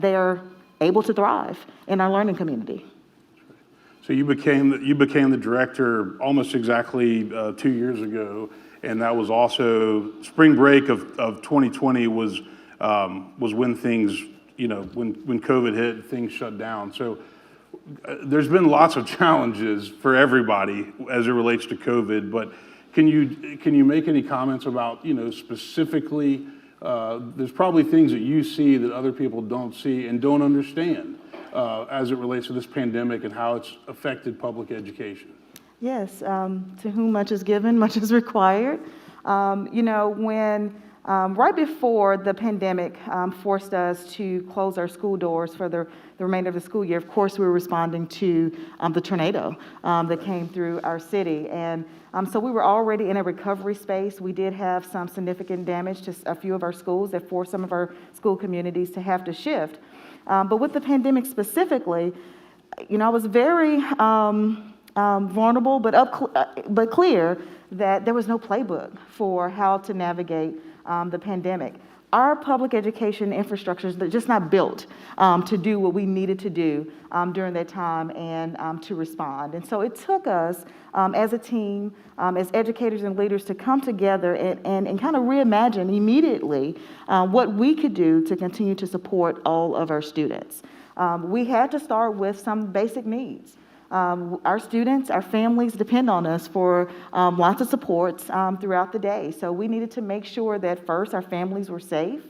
they're able to thrive in our learning community. So you became the director almost exactly 2 years ago, and that was also spring break of 2020 was when things, when COVID hit, things shut down. So there's been lots of challenges for everybody as it relates to COVID, but can you make any comments about, specifically, there's probably things that you see that other people don't see and don't understand as it relates to this pandemic and how it's affected public education? Yes, to whom much is given, much is required. When right before the pandemic forced us to close our school doors for the remainder of the school year, of course, we were responding to the tornado that came through our city. And so we were already in a recovery space. We did have some significant damage to a few of our schools that forced some of our school communities to have to shift. But with the pandemic specifically, I was very vulnerable, but clear that there was no playbook for how to navigate the pandemic. Our public education infrastructures are just not built to do what we needed to do during that time and to respond. And so it took us as a team, as educators and leaders, to come together and kind of reimagine immediately what we could do to continue to support all of our students. We had to start with some basic needs. Our students, our families depend on us for lots of supports throughout the day. So we needed to make sure that first our families were safe.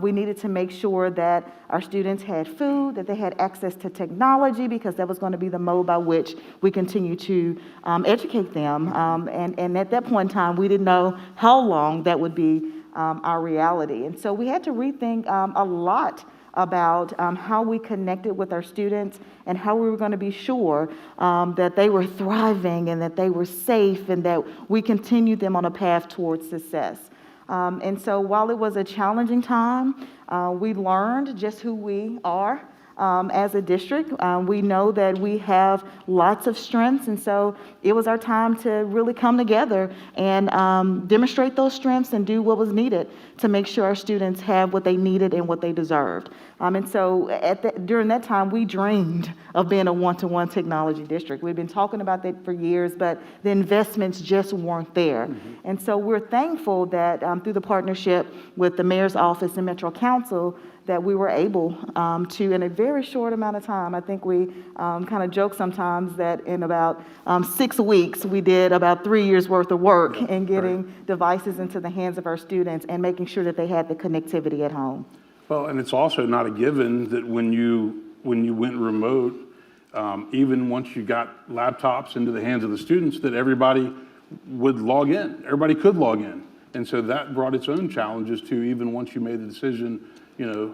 We needed to make sure that our students had food, that they had access to technology, because that was going to be the mode by which we continue to educate them. And at that point in time, we didn't know how long that would be our reality. And so we had to rethink a lot about how we connected with our students and how we were going to be sure that they were thriving and that they were safe and that we continued them on a path towards success. And so while it was a challenging time, we learned just who we are as a district. We know that we have lots of strengths, and so it was our time to really come together and demonstrate those strengths and do what was needed to make sure our students have what they needed and what they deserved. And so during that time, we dreamed of being a one-to-one technology district. We've been talking about that for years, but the investments just weren't there. Mm-hmm. And so we're thankful that through the partnership with the Mayor's Office and Metro Council, that we were able to, in a very short amount of time, I think we kind of joke sometimes that in about 6 weeks, we did about 3 years worth of work in getting devices into the hands of our students and making sure that they had the connectivity at home. Well, and it's also not a given that when you went remote, even once you got laptops into the hands of the students, that everybody would log in. Everybody could log in. And so that brought its own challenges too, even once you made the decision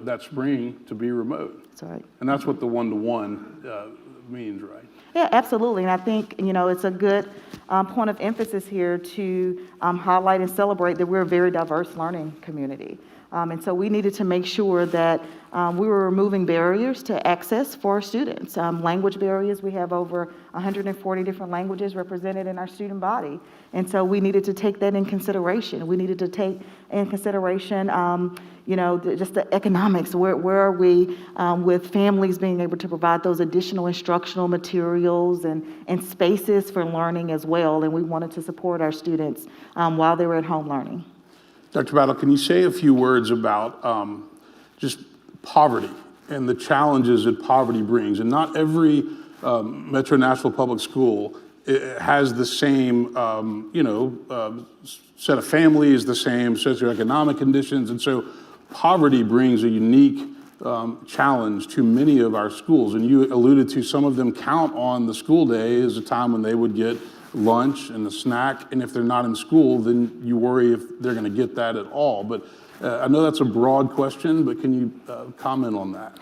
that spring to be remote. That's right. And that's what the one-to-one means, right? Yeah, absolutely. And I think, it's a good point of emphasis here to highlight and celebrate that we're a very diverse learning community. And so we needed to make sure that we were removing barriers to access for our students. Language barriers, we have over 140 different languages represented in our student body. And so we needed to take that in consideration. We needed to take in consideration, just the economics. Where are we with families being able to provide those additional instructional materials and spaces for learning as well. And we wanted to support our students while they were at home learning. Dr. Battle, can you say a few words about just poverty and the challenges that poverty brings? And not every Metro Nashville public school has the same, set of families, the same socioeconomic conditions. And so poverty brings a unique challenge to many of our schools. And you alluded to some of them count on the school day as a time when they would get lunch and a snack, and if they're not in school, then you worry if they're going to get that at all. But I know that's a broad question, but can you comment on that?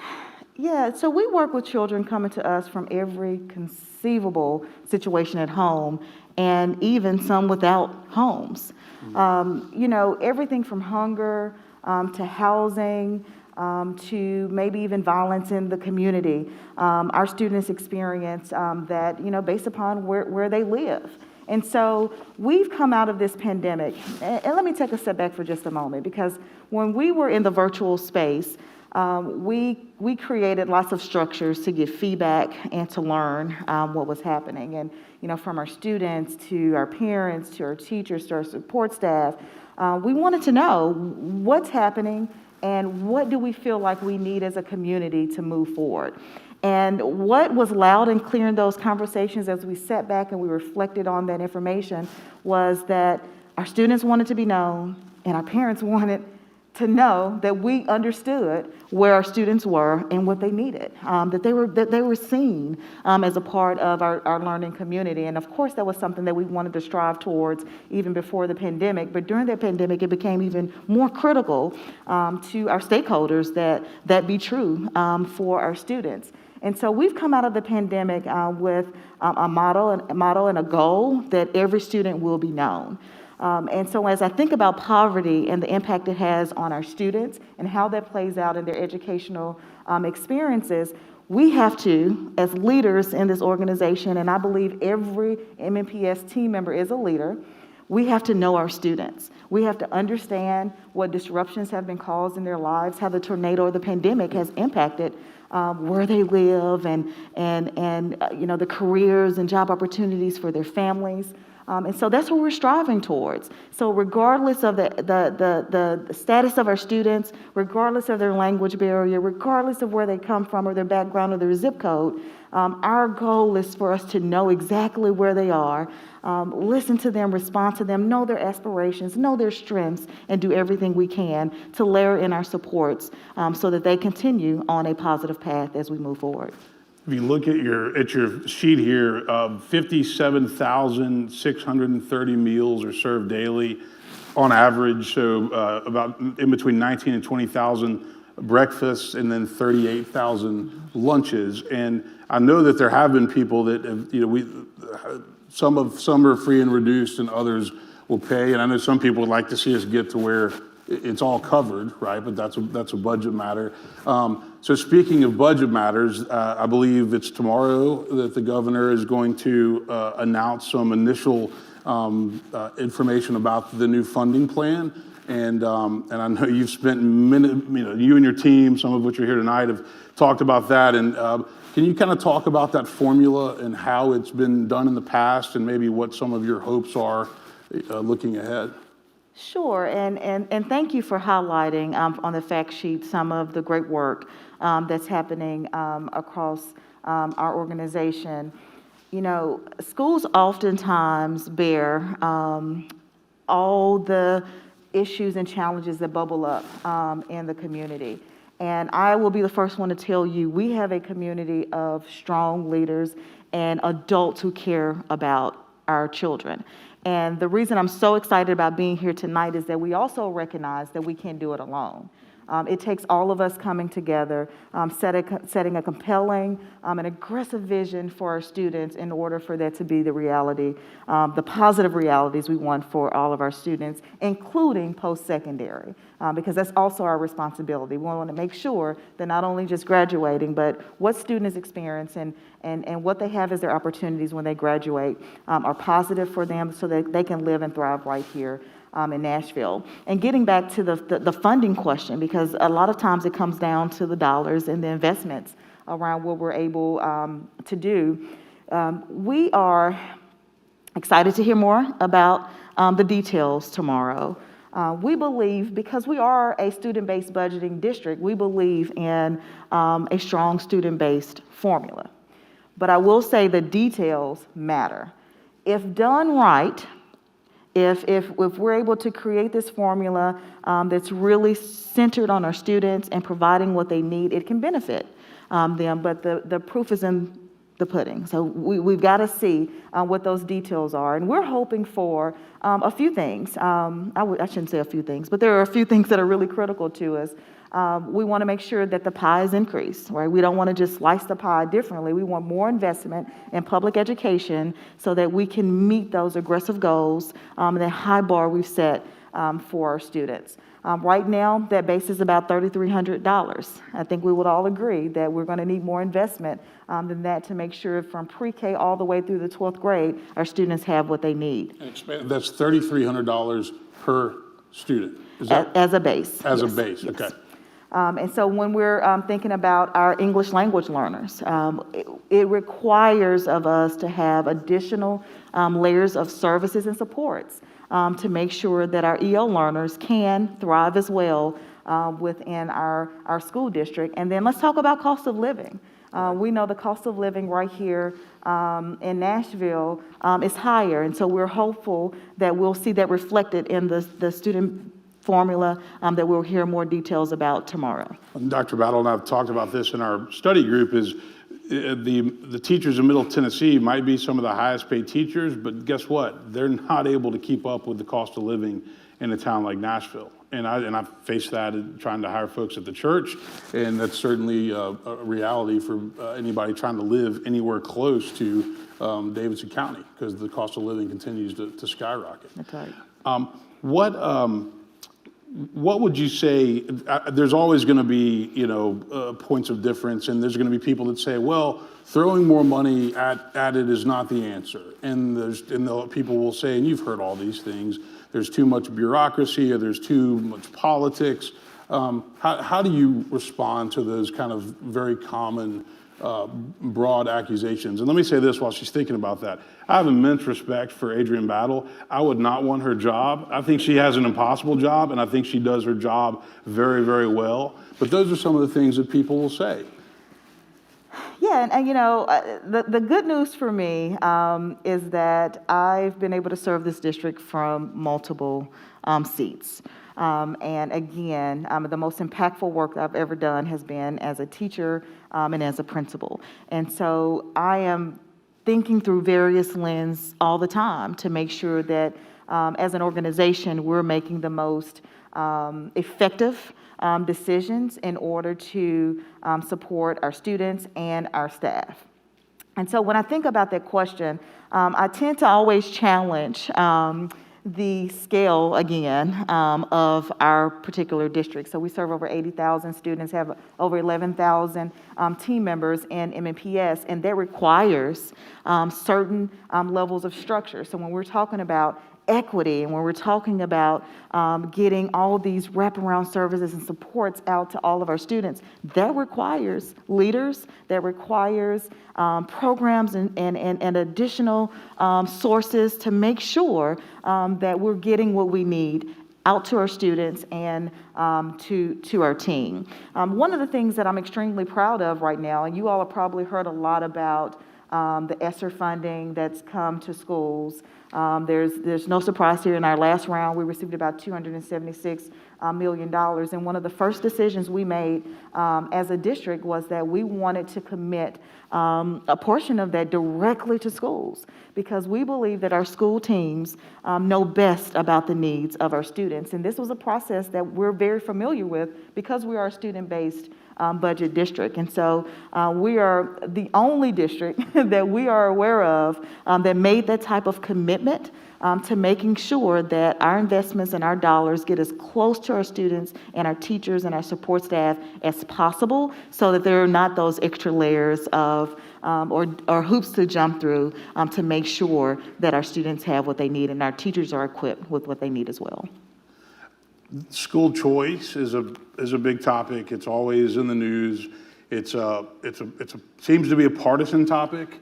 Yeah, so we work with children coming to us from every conceivable situation at home, and even some without homes. Mm-hmm. Everything from hunger to housing, to maybe even violence in the community. Our students experience that, based upon where they live. And so we've come out of this pandemic, and let me take a step back for just a moment, because when we were in the virtual space, we created lots of structures to get feedback and to learn what was happening. And, from our students to our parents to our teachers to our support staff, we wanted to know what's happening and what do we feel like we need as a community to move forward. And what was loud and clear in those conversations as we sat back and we reflected on that information was that our students wanted to be known and our parents wanted to know that we understood where our students were and what they needed, that they were seen as a part of our learning community. And of course, that was something that we wanted to strive towards even before the pandemic. But during the pandemic, it became even more critical to our stakeholders that be true for our students. And so we've come out of the pandemic with a model and a goal that every student will be known. And so as I think about poverty and the impact it has on our students and how that plays out in their educational experiences, we have to, as leaders in this organization, and I believe every MNPS team member is a leader, we have to know our students. We have to understand what disruptions have been caused in their lives, how the tornado or the pandemic has impacted where they live and the careers and job opportunities for their families. And so that's what we're striving towards. So regardless of the status of our students, regardless of their language barrier, regardless of where they come from or their background or their zip code, our goal is for us to know exactly where they are, listen to them, respond to them, know their aspirations, know their strengths, and do everything we can to layer in our supports so that they continue on a positive path as we move forward. If you look at your sheet here, 57,630 meals are served daily on average, so about in between 19 and 20,000 breakfasts and then 38,000 lunches. And I know that there have been people that have, some are free and reduced and others will pay. And I know some people would like to see us get to where it's all covered, right? But that's a budget matter. So speaking of budget matters, I believe it's tomorrow that the governor is going to announce some initial information about the new funding plan. And I know you've spent you and your team, some of which are here tonight, have talked about that. And can you kind of talk about that formula and how it's been done in the past and maybe what some of your hopes are looking ahead? Sure, and thank you for highlighting on the fact sheet some of the great work that's happening across our organization. Schools oftentimes bear all the issues and challenges that bubble up in the community. And I will be the first one to tell you, we have a community of strong leaders and adults who care about our children. And the reason I'm so excited about being here tonight is that we also recognize that we can't do it alone. It takes all of us coming together, setting a compelling and aggressive vision for our students in order for that to be the reality, the positive realities we want for all of our students, including post-secondary, because that's also our responsibility. We want to make sure that not only just graduating, but what students experience and what they have as their opportunities when they graduate are positive for them so that they can live and thrive right here in Nashville. And getting back to the funding question, because a lot of times it comes down to the dollars and the investments around what we're able to do. We are excited to hear more about the details tomorrow. We believe, because we are a student-based budgeting district, we believe in a strong student-based formula. But I will say the details matter. If done right, if we're able to create this formula that's really centered on our students and providing what they need, it can benefit them, but the proof is in the pudding. So we've got to see what those details are. And we're hoping for a few things. I shouldn't say a few things, but there are a few things that are really critical to us. We want to make sure that the pie is increased, right? We don't want to just slice the pie differently. We want more investment in public education so that we can meet those aggressive goals and the high bar we've set for our students. Right now, that base is about $3,300. I think we would all agree that we're going to need more investment than that to make sure from pre-K all the way through the 12th grade, our students have what they need. That's $3,300 per student. Is that as a base? As Yes. a base, Yes. okay. And so when we're thinking about our English language learners, it requires of us to have additional layers of services and supports to make sure that our EL learners can thrive as well within our school district. And then let's talk about cost of living. We know the cost of living right here in Nashville is higher, and so we're hopeful that we'll see that reflected in the student formula that we'll hear more details about tomorrow. Dr. Battle and I have talked about this in our study group. Is the teachers in Middle Tennessee might be some of the highest paid teachers, but guess what? They're not able to keep up with the cost of living in a town like Nashville. And I've faced that in trying to hire folks at the church, and that's certainly a reality for anybody trying to live anywhere close to Davidson County, because the cost of living continues to skyrocket. That's right. What would you say? There's always going to be, points of difference, and there's going to be people that say, well, throwing more money at it is not the answer. And the people will say, and you've heard all these things, there's too much bureaucracy or there's too much politics. How do you respond to those kind of very common broad accusations? And let me say this while she's thinking about that. I have immense respect for Adrienne Battle. I would not want her job. I think she has an impossible job, and I think she does her job very, very well. But those are some of the things that people will say. Yeah, and the good news for me is that I've been able to serve this district from multiple seats. And again, the most impactful work I've ever done has been as a teacher and as a principal. And so I am thinking through various lenses all the time to make sure that as an organization, we're making the most effective decisions in order to support our students and our staff. And so when I think about that question, I tend to always challenge the scale again of our particular district. So we serve over 80,000 students, have over 11,000 team members in MNPS, and that requires certain levels of structure. So when we're talking about equity and when we're talking about getting all these wraparound services and supports out to all of our students, that requires leaders, that requires programs and additional sources to make sure that we're getting what we need out to our students and to our team. One of the things that I'm extremely proud of right now, and you all have probably heard a lot about the ESSER funding that's come to schools. There's no surprise here. In our last round, we received about $276 million. And one of the first decisions we made as a district was that we wanted to commit a portion of that directly to schools, because we believe that our school teams know best about the needs of our students. And this was a process that we're very familiar with because we are a student-based budget district. And so we are the only district that we are aware of that made that type of commitment to making sure that our investments and our dollars get as close to our students and our teachers and our support staff as possible, so that there are not those extra layers of or hoops to jump through to make sure that our students have what they need and our teachers are equipped with what they need as well. School choice is a big topic. It's always in the news. It's seems to be a partisan topic.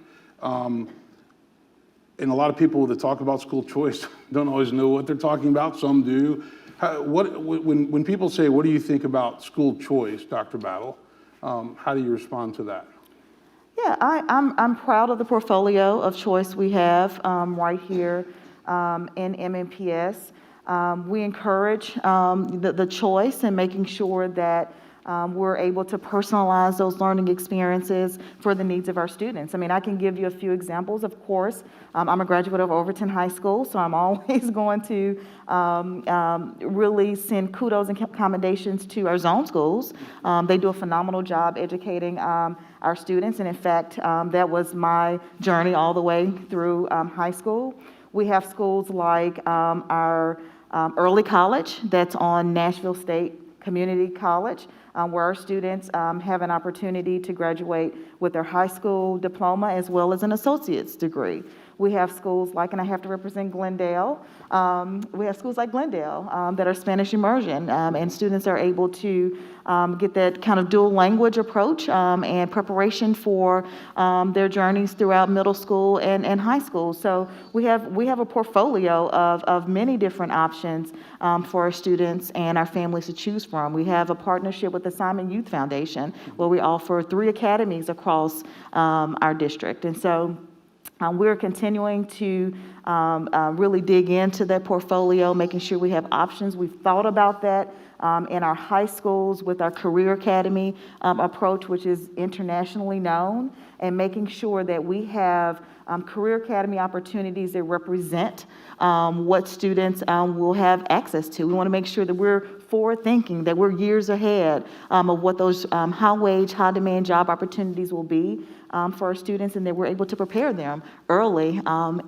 And a lot of people that talk about school choice don't always know what they're talking about. Some do. When people say, what do you think about school choice, Dr. Battle, how do you respond to that? Yeah, I'm proud of the portfolio of choice we have right here in MNPS. We encourage the choice and making sure that we're able to personalize those learning experiences for the needs of our students. I mean, I can give you a few examples. Of course, I'm a graduate of Overton High School, so I'm always going to really send kudos and commendations to our zone schools. They do a phenomenal job educating our students, and in fact, that was my journey all the way through high school. We have schools like our early college that's on Nashville State Community College. where our students have an opportunity to graduate with their high school diploma as well as an associate's degree. We have schools like, and I have to represent Glendale, we have schools like Glendale that are Spanish immersion, and students are able to get that kind of dual language approach and preparation for their journeys throughout middle school and high school. So we have a portfolio of many different options for our students and our families to choose from. We have a partnership with the Simon Youth Foundation where we offer 3 academies across our district. And so we're continuing to really dig into that portfolio, making sure we have options. We've thought about that in our high schools with our Career Academy approach, which is internationally known, and making sure that we have Career Academy opportunities that represent what students will have access to. We want to make sure that we're forward-thinking, that we're years ahead of what those high-wage, high-demand job opportunities will be for our students, and that we're able to prepare them early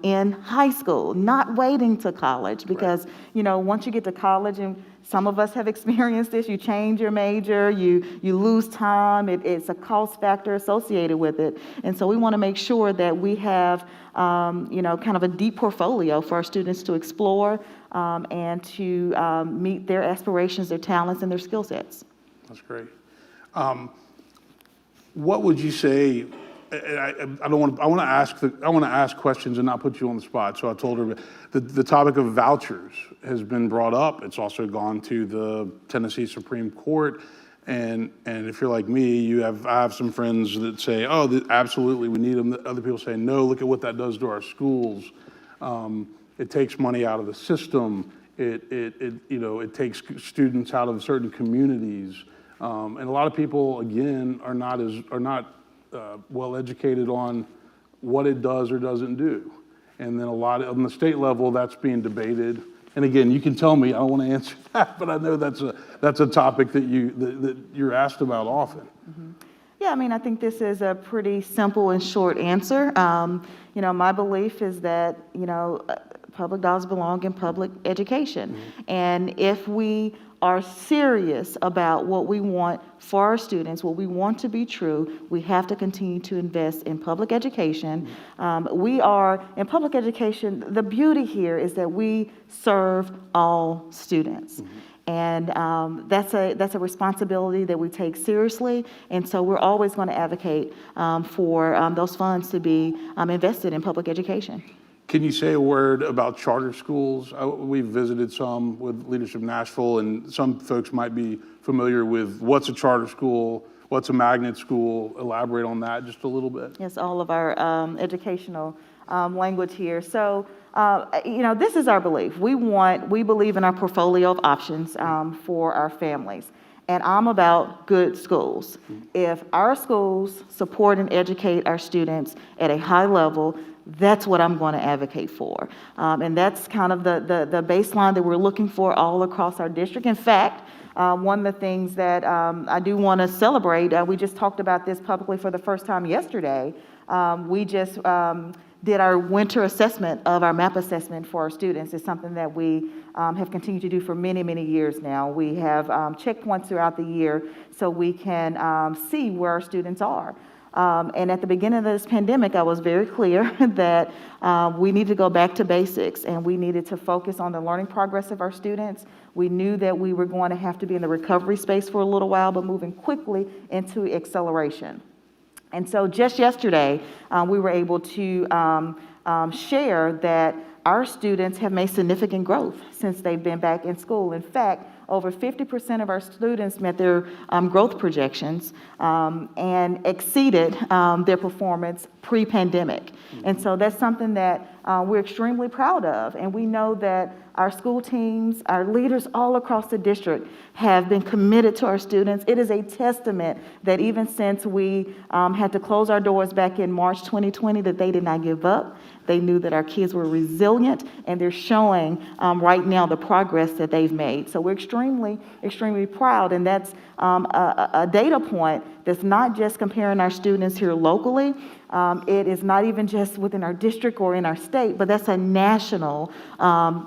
in high school, not waiting to college, because, you know, once you get to college, and some of us have experienced this, you change your major, you lose time, it's a cost factor associated with it. And so we want to make sure that we have, you know, kind of a deep portfolio for our students to explore and to meet their aspirations, their talents, and their skill sets. That's great. What would you say? I want to ask questions and not put you on the spot. So I told her the topic of vouchers has been brought up. It's also gone to the Tennessee Supreme Court. And if you're like me, I have some friends that say, oh, absolutely, we need them. Other people say, no, look at what that does to our schools. It takes money out of the system. It takes students out of certain communities. And a lot of people, again, are not well educated on what it does or doesn't do. And then on the state level, that's being debated. And again, you can tell me, I don't want to answer that, but I know that's a topic that you're asked about often. Mm-hmm. Yeah, I mean, I think this is a pretty simple and short answer. You know, my belief is that, you know, public dollars belong in public education. Mm-hmm. And if we are serious about what we want for our students, what we want to be true, we have to continue to invest in public education. We are, in public education, the beauty here is that we serve all students. Mm-hmm. And that's a responsibility that we take seriously, and so we're always going to advocate for those funds to be invested in public education. Can you say a word about charter schools? We've visited some with Leadership Nashville, and some folks might be familiar with what's a charter school, what's a magnet school. Elaborate on that just a little bit. Yes, all of our educational language here. So, you know, this is our belief. We believe in our portfolio of options for our families. And I'm about good schools. If our schools support and educate our students at a high level, that's what I'm going to advocate for. And that's kind of the baseline that we're looking for all across our district. In fact, one of the things that I do want to celebrate, we just talked about this publicly for the first time yesterday. We just did our winter assessment of our MAP assessment for our students. It's something that we have continued to do for many, many years now. We have checkpoints throughout the year so we can see where our students are. And at the beginning of this pandemic, I was very clear that we need to go back to basics, and we needed to focus on the learning progress of our students. We knew that we were going to have to be in the recovery space for a little while, but moving quickly into acceleration. And so just yesterday, we were able to share that our students have made significant growth since they've been back in school. In fact, over 50% of our students met their growth projections and exceeded their performance pre-pandemic. And so that's something that we're extremely proud of. And we know that our school teams, our leaders all across the district have been committed to our students. It is a testament that even since we had to close our doors back in March 2020, that they did not give up. They knew that our kids were resilient, and they're showing right now the progress that they've made. So we're extremely, extremely proud, and that's a data point that's not just comparing our students here locally. It is not even just within our district or in our state, but that's a national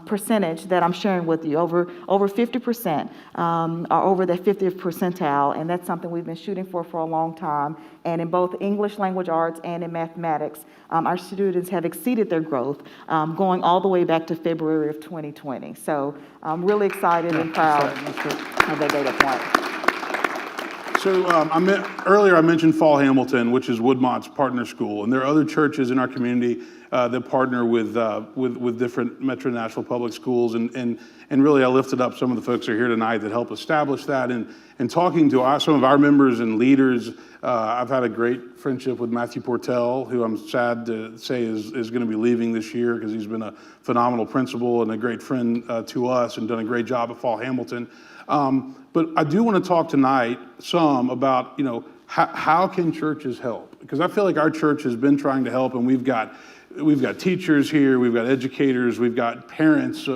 percentage that I'm sharing with you. Over 50% are over that 50th percentile, and that's something we've been shooting for a long time. And in both English language arts and in mathematics, our students have exceeded their growth, going all the way back to February of 2020. So I'm really excited and proud of that data point. So earlier I mentioned Fall Hamilton, which is Woodmont's partner school, and there are other churches in our community that partner with different Metro Nashville public schools, and really I lifted up some of the folks who are here tonight that help establish that, and talking to some of our members and leaders. I've had a great friendship with Matthew Portell, who I'm sad to say is going to be leaving this year because he's been a phenomenal principal and a great friend to us and done a great job at Fall Hamilton. But I do want to talk tonight some about, how can churches help? Because I feel like our church has been trying to help, and we've got teachers here, we've got educators, we've got parents.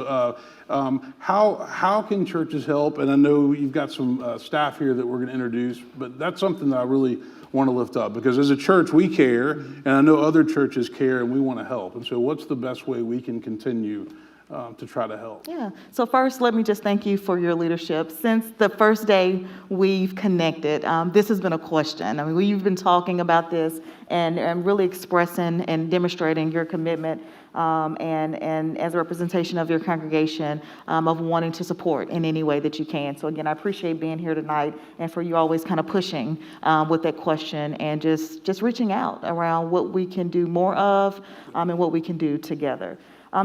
How can churches help? And I know you've got some staff here that we're going to introduce, but that's something that I really want to lift up, because as a church we care, and I know other churches care, and we want to help. And so what's the best way we can continue to try to help? Yeah. So first, let me just thank you for your leadership. Since the first day we've connected, this has been a question. I mean, we've been talking about this and really expressing and demonstrating your commitment and as a representation of your congregation of wanting to support in any way that you can. So again, I appreciate being here tonight and for you always kind of pushing with that question and just reaching out around what we can do more of and what we can do together.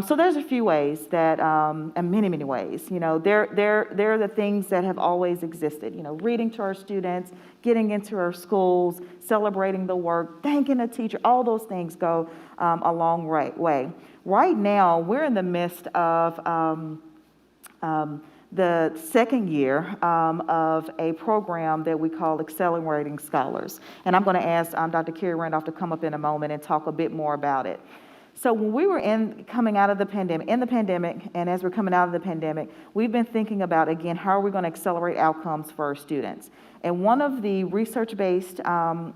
So there's a few ways that, and many, many ways, there are the things that have always existed, reading to our students, getting into our schools, celebrating the work, thanking a teacher, all those things go a long way. Right now, we're in the midst of the second year of a program that we call Accelerating Scholars. And I'm going to ask Dr. Carrie Randolph to come up in a moment and talk a bit more about it. So when we were coming out of the pandemic, and as we're coming out of the pandemic, we've been thinking about, again, how are we going to accelerate outcomes for our students? And one of the research-based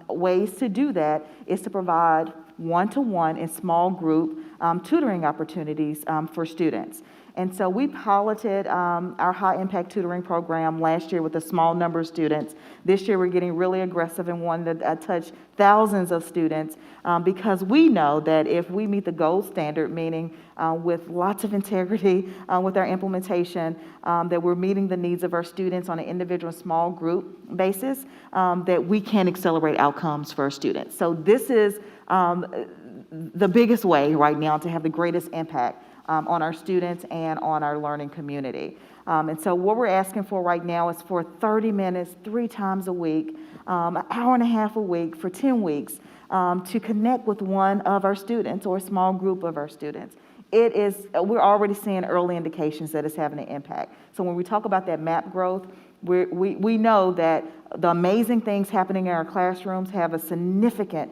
ways to do that is to provide one-to-one and small group tutoring opportunities for students. And so we piloted our high-impact tutoring program last year with a small number of students. This year we're getting really aggressive and wanting to touch thousands of students because we know that if we meet the gold standard, meaning with lots of integrity with our implementation, that we're meeting the needs of our students on an individual small group basis, that we can accelerate outcomes for our students. So this is the biggest way right now to have the greatest impact on our students and on our learning community. And so what we're asking for right now is for 30 minutes, 3 times a week, an hour and a half a week for 10 weeks to connect with one of our students or a small group of our students. We're already seeing early indications that it's having an impact. So when we talk about that MAP growth, we know that the amazing things happening in our classrooms have a significant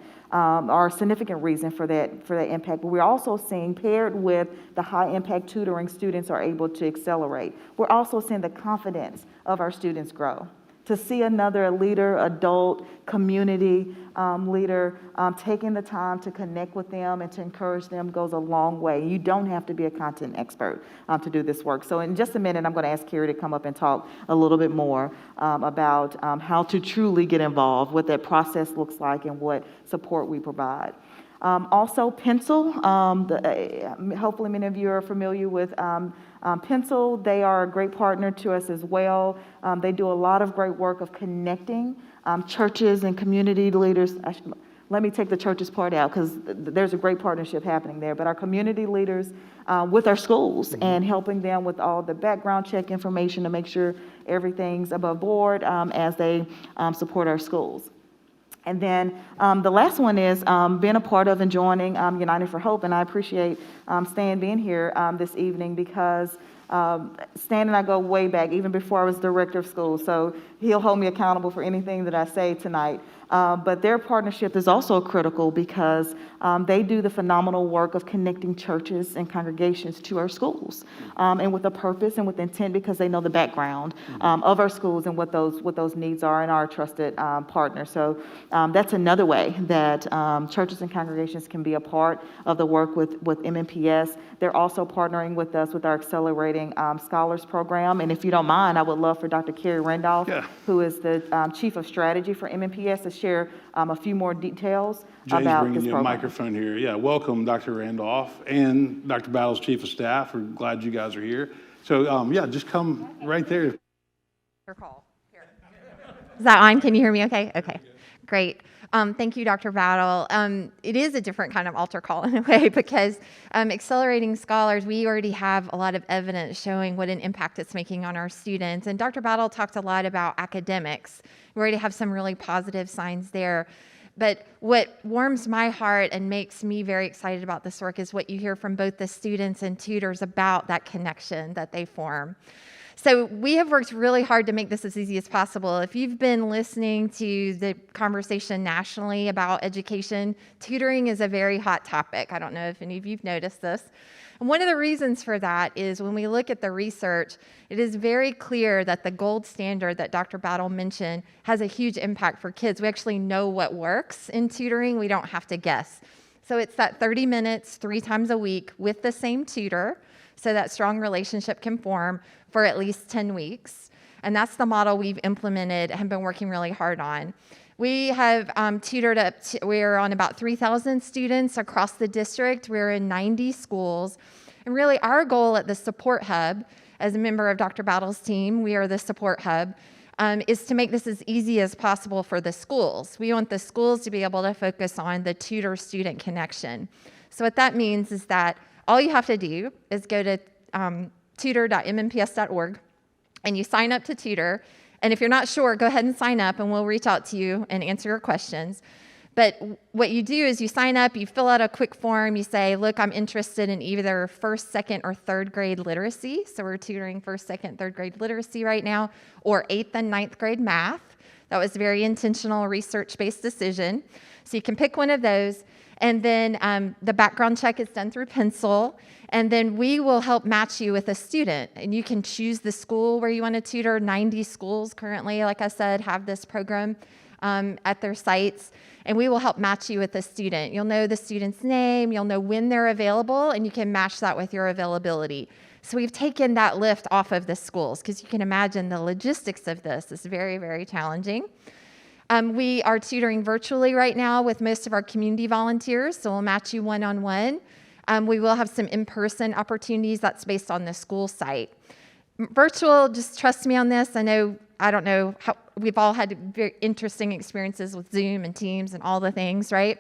reason for that impact. But we're also seeing, paired with the high impact tutoring, students are able to accelerate. We're also seeing the confidence of our students grow. To see another leader, adult, community leader taking the time to connect with them and to encourage them goes a long way. You don't have to be a content expert to do this work. So in just a minute, I'm going to ask Carrie to come up and talk a little bit more about how to truly get involved, what that process looks like, and what support we provide. Also, Pencil, hopefully many of you are familiar with Pencil. They are a great partner to us as well. They do a lot of great work of connecting churches and community leaders. Let me take the churches part out because there's a great partnership happening there. But our community leaders with our schools and helping them with all the background check information to make sure everything's above board as they support our schools. And then the last one is being a part of and joining United for Hope. And I appreciate Stan being here this evening because Stan and I go way back, even before I was director of schools. So he'll hold me accountable for anything that I say tonight. But their partnership is also critical because they do the phenomenal work of connecting churches and congregations to our schools, and with a purpose and with intent, because they know the background of our schools and what those needs are, and are a trusted partner. So that's another way that churches and congregations can be a part of the work with MNPS. They're also partnering with us with our Accelerating Scholars Program. And if you don't mind, I would love for Dr. Carrie Randolph, who is the Chief of Strategy for MNPS, to share a few more details Jay's about bringing this you a program. microphone here. Yeah, welcome, Dr. Randolph and Dr. Battle's Chief of Staff. We're glad you guys are here. So, yeah, just come right there. Call. Here. Is that on? Can you hear me okay? Okay, great. Thank you, Dr. Battle. It is a different kind of altar call in a way, because Accelerating Scholars, we already have a lot of evidence showing what an impact it's making on our students. And Dr. Battle talked a lot about academics. We already have some really positive signs there. But what warms my heart and makes me very excited about this work is what you hear from both the students and tutors about that connection that they form. So we have worked really hard to make this as easy as possible. If you've been listening to the conversation nationally about education, tutoring is a very hot topic. I don't know if any of you've noticed this. And one of the reasons for that is when we look at the research, it is very clear that the gold standard that Dr. Battle mentioned has a huge impact for kids. We actually know what works in tutoring. We don't have to guess. So it's that 30 minutes, 3 times a week with the same tutor, so that strong relationship can form for at least 10 weeks. And that's the model we've implemented and have been working really hard on. We have tutored up, we're on about 3,000 students across the district. We're in 90 schools. And really our goal at the Support Hub, as a member of Dr. Battle's team, we are the Support Hub, is to make this as easy as possible for the schools. We want the schools to be able to focus on the tutor-student connection. So what that means is that all you have to do is go to tutor.mmps.org and you sign up to tutor. And if you're not sure, go ahead and sign up and we'll reach out to you and answer your questions. But what you do is you sign up, you fill out a quick form, you say, look, I'm interested in either first, second, or third grade literacy. So we're tutoring first, second, third grade literacy right now, or 8th and 9th grade math. That was a very intentional research-based decision. So you can pick one of those. And then the background check is done through Pencil. And then we will help match you with a student. And you can choose the school where you want to tutor. 90 schools currently, like I said, have this program at their sites. And we will help match you with a student. You'll know the student's name, you'll know when they're available, and you can match that with your availability. So we've taken that lift off of the schools, because you can imagine the logistics of this is very, very challenging. We are tutoring virtually right now with most of our community volunteers, so we'll match you one-on-one. We will have some in-person opportunities that's based on the school site. Virtual, just trust me on this. I don't know how, we've all had very interesting experiences with Zoom and Teams and all the things, right?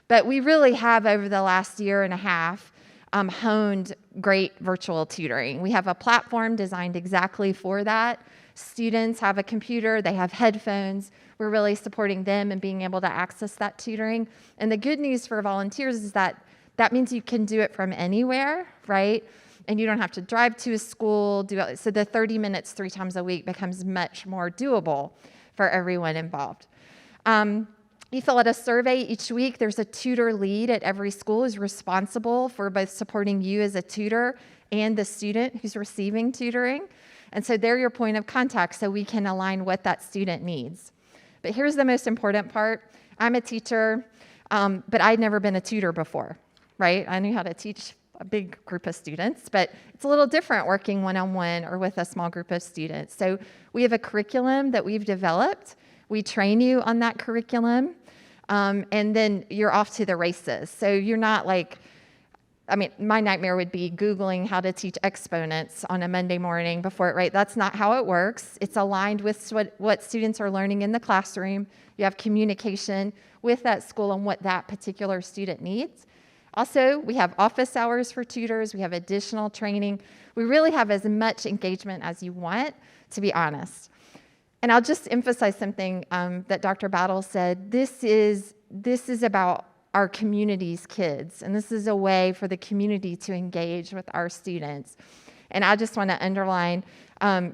But we really have, over the last year and a half, honed great virtual tutoring. We have a platform designed exactly for that. Students have a computer, they have headphones. We're really supporting them and being able to access that tutoring. And the good news for volunteers is that that means you can do it from anywhere, right? And you don't have to drive to a school, so the 30 minutes 3 times a week becomes much more doable for everyone involved. You fill out a survey each week. There's a tutor lead at every school who's responsible for both supporting you as a tutor and the student who's receiving tutoring. And so they're your point of contact, so we can align what that student needs. But here's the most important part. I'm a teacher, but I'd never been a tutor before, right? I knew how to teach a big group of students, but it's a little different working one-on-one or with a small group of students. So we have a curriculum that we've developed. We train you on that curriculum, and then you're off to the races. So you're not like, my nightmare would be Googling how to teach exponents on a Monday morning before it, right? That's not how it works. It's aligned with what students are learning in the classroom. You have communication with that school on what that particular student needs. Also, we have office hours for tutors. We have additional training. We really have as much engagement as you want, to be honest. And I'll just emphasize something that Dr. Battle said. This is about our community's kids, and this is a way for the community to engage with our students. And I just want to underline,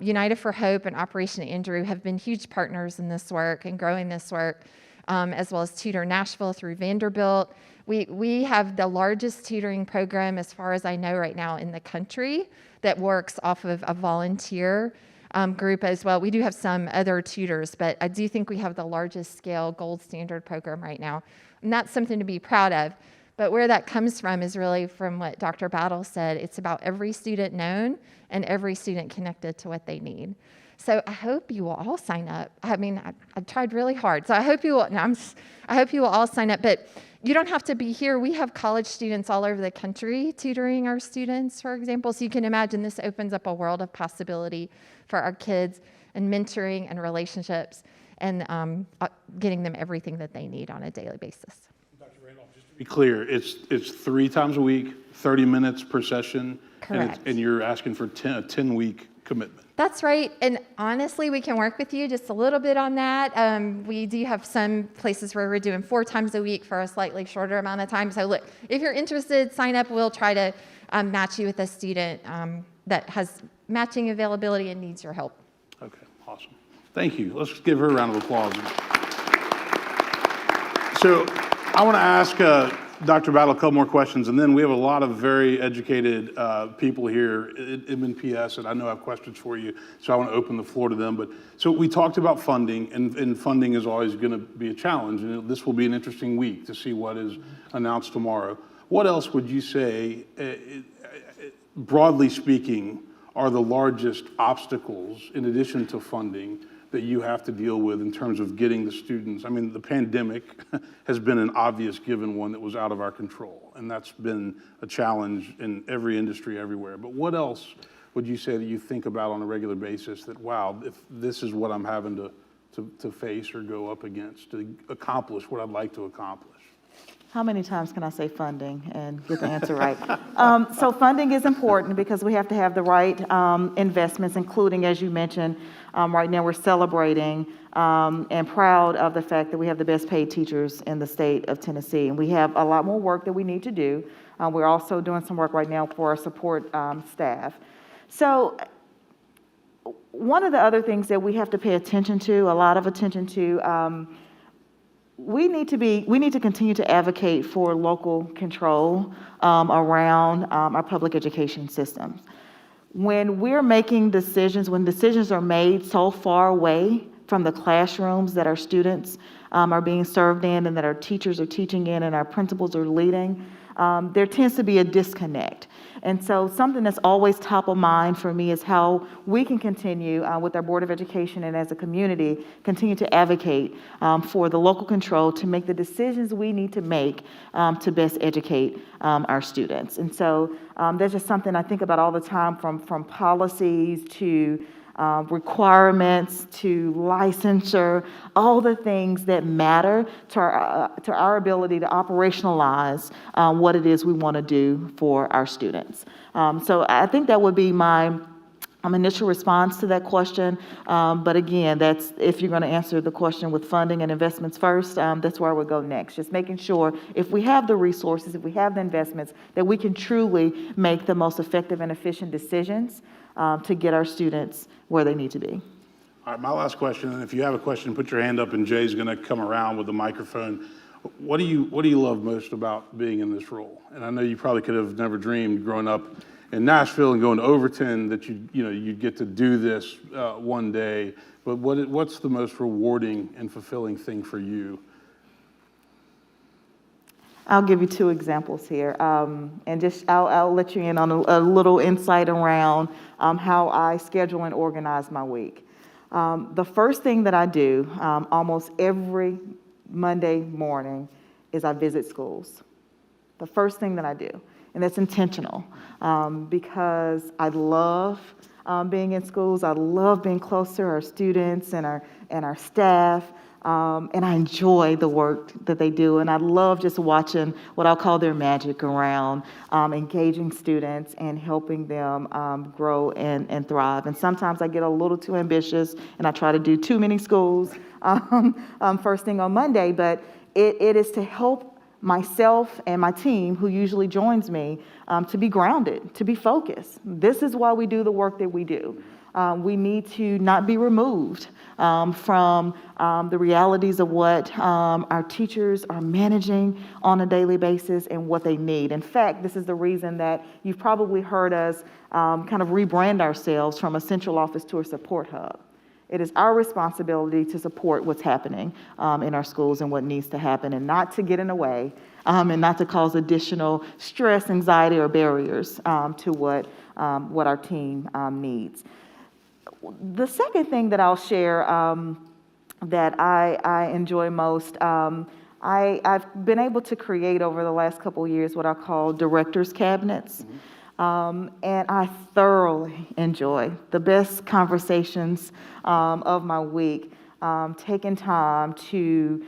United for Hope and Operation Andrew have been huge partners in this work and growing this work. as well as Tutor Nashville through Vanderbilt. We have the largest tutoring program, as far as I know right now, in the country that works off of a volunteer group as well. We do have some other tutors, but I do think we have the largest scale gold standard program right now. And that's something to be proud of. But where that comes from is really from what Dr. Battle said. It's about every student known and every student connected to what they need. So I hope you will all sign up. I mean, I tried really hard. So I hope you will. I hope you will all sign up. But you don't have to be here. We have college students all over the country tutoring our students, for example. So you can imagine this opens up a world of possibility for our kids and mentoring and relationships and getting them everything that they need on a daily basis. Dr. Randolph, just to be clear, it's 3 times a week, 30 minutes per session. Correct. And you're asking for a 10-week commitment. That's right. And honestly, we can work with you just a little bit on that. We do have some places where we're doing 4 times a week for a slightly shorter amount of time. So look, if you're interested, sign up. We'll try to match you with a student that has matching availability and needs your help. Okay, awesome. Thank you. Let's give her a round of applause. So I want to ask Dr. Battle a couple more questions, and then we have a lot of very educated people here in MNPS, and I know I have questions for you, so I want to open the floor to them. But so we talked about funding, and funding is always going to be a challenge, and this will be an interesting week to see what is announced tomorrow. What else would you say, broadly speaking, are the largest obstacles, in addition to funding, that you have to deal with in terms of getting the students? I mean, the pandemic has been an obvious given one that was out of our control, and that's been a challenge in every industry everywhere. But what else would you say that you think about on a regular basis that, wow, if this is what I'm having to face or go up against to accomplish what I'd like to accomplish? How many times can I say funding and get the answer right? So funding is important because we have to have the right investments, including, as you mentioned, right now we're celebrating and proud of the fact that we have the best paid teachers in the state of Tennessee. And we have a lot more work that we need to do. We're also doing some work right now for our support staff. So one of the other things that we have to pay attention to, a lot of attention to, we need to continue to advocate for local control around our public education systems. When we're making decisions, when decisions are made so far away from the classrooms that our students are being served in and that our teachers are teaching in and our principals are leading, there tends to be a disconnect. And so something that's always top of mind for me is how we can continue with our Board of Education and as a community, continue to advocate for the local control to make the decisions we need to make to best educate our students. And so that's just something I think about all the time, from policies to requirements to licensure, all the things that matter to our ability to operationalize what it is we want to do for our students. So I think that would be my initial response to that question. But again, that's if you're going to answer the question with funding and investments first, that's where I would go next. Just making sure if we have the resources, if we have the investments, that we can truly make the most effective and efficient decisions to get our students where they need to be. All right, my last question, and if you have a question, put your hand up, and Jay's going to come around with the microphone. What do you love most about being in this role? And I know you probably could have never dreamed growing up in Nashville and going to Overton that you'd get to do this one day. But what's the most rewarding and fulfilling thing for you? I'll give you 2 examples here, and just I'll let you in on a little insight around how I schedule and organize my week. The first thing that I do almost every Monday morning is I visit schools. The first thing that I do, and that's intentional because I love being in schools. I love being close to our students and our staff. And I enjoy the work that they do, and I love just watching what I'll call their magic around engaging students and helping them grow and thrive. And sometimes I get a little too ambitious, and I try to do too many schools first thing on Monday, but it is to help myself and my team, who usually joins me, to be grounded, to be focused. This is why we do the work that we do. We need to not be removed from the realities of what our teachers are managing on a daily basis and what they need. In fact, this is the reason that you've probably heard us kind of rebrand ourselves from a central office to a support hub. It is our responsibility to support what's happening in our schools and what needs to happen, and not to get in the way and not to cause additional stress, anxiety, or barriers to what our team needs. The second thing that I'll share that I enjoy most, I've been able to create over the last couple of years what I call directors' cabinets. And I thoroughly enjoy the best conversations of my week, taking time to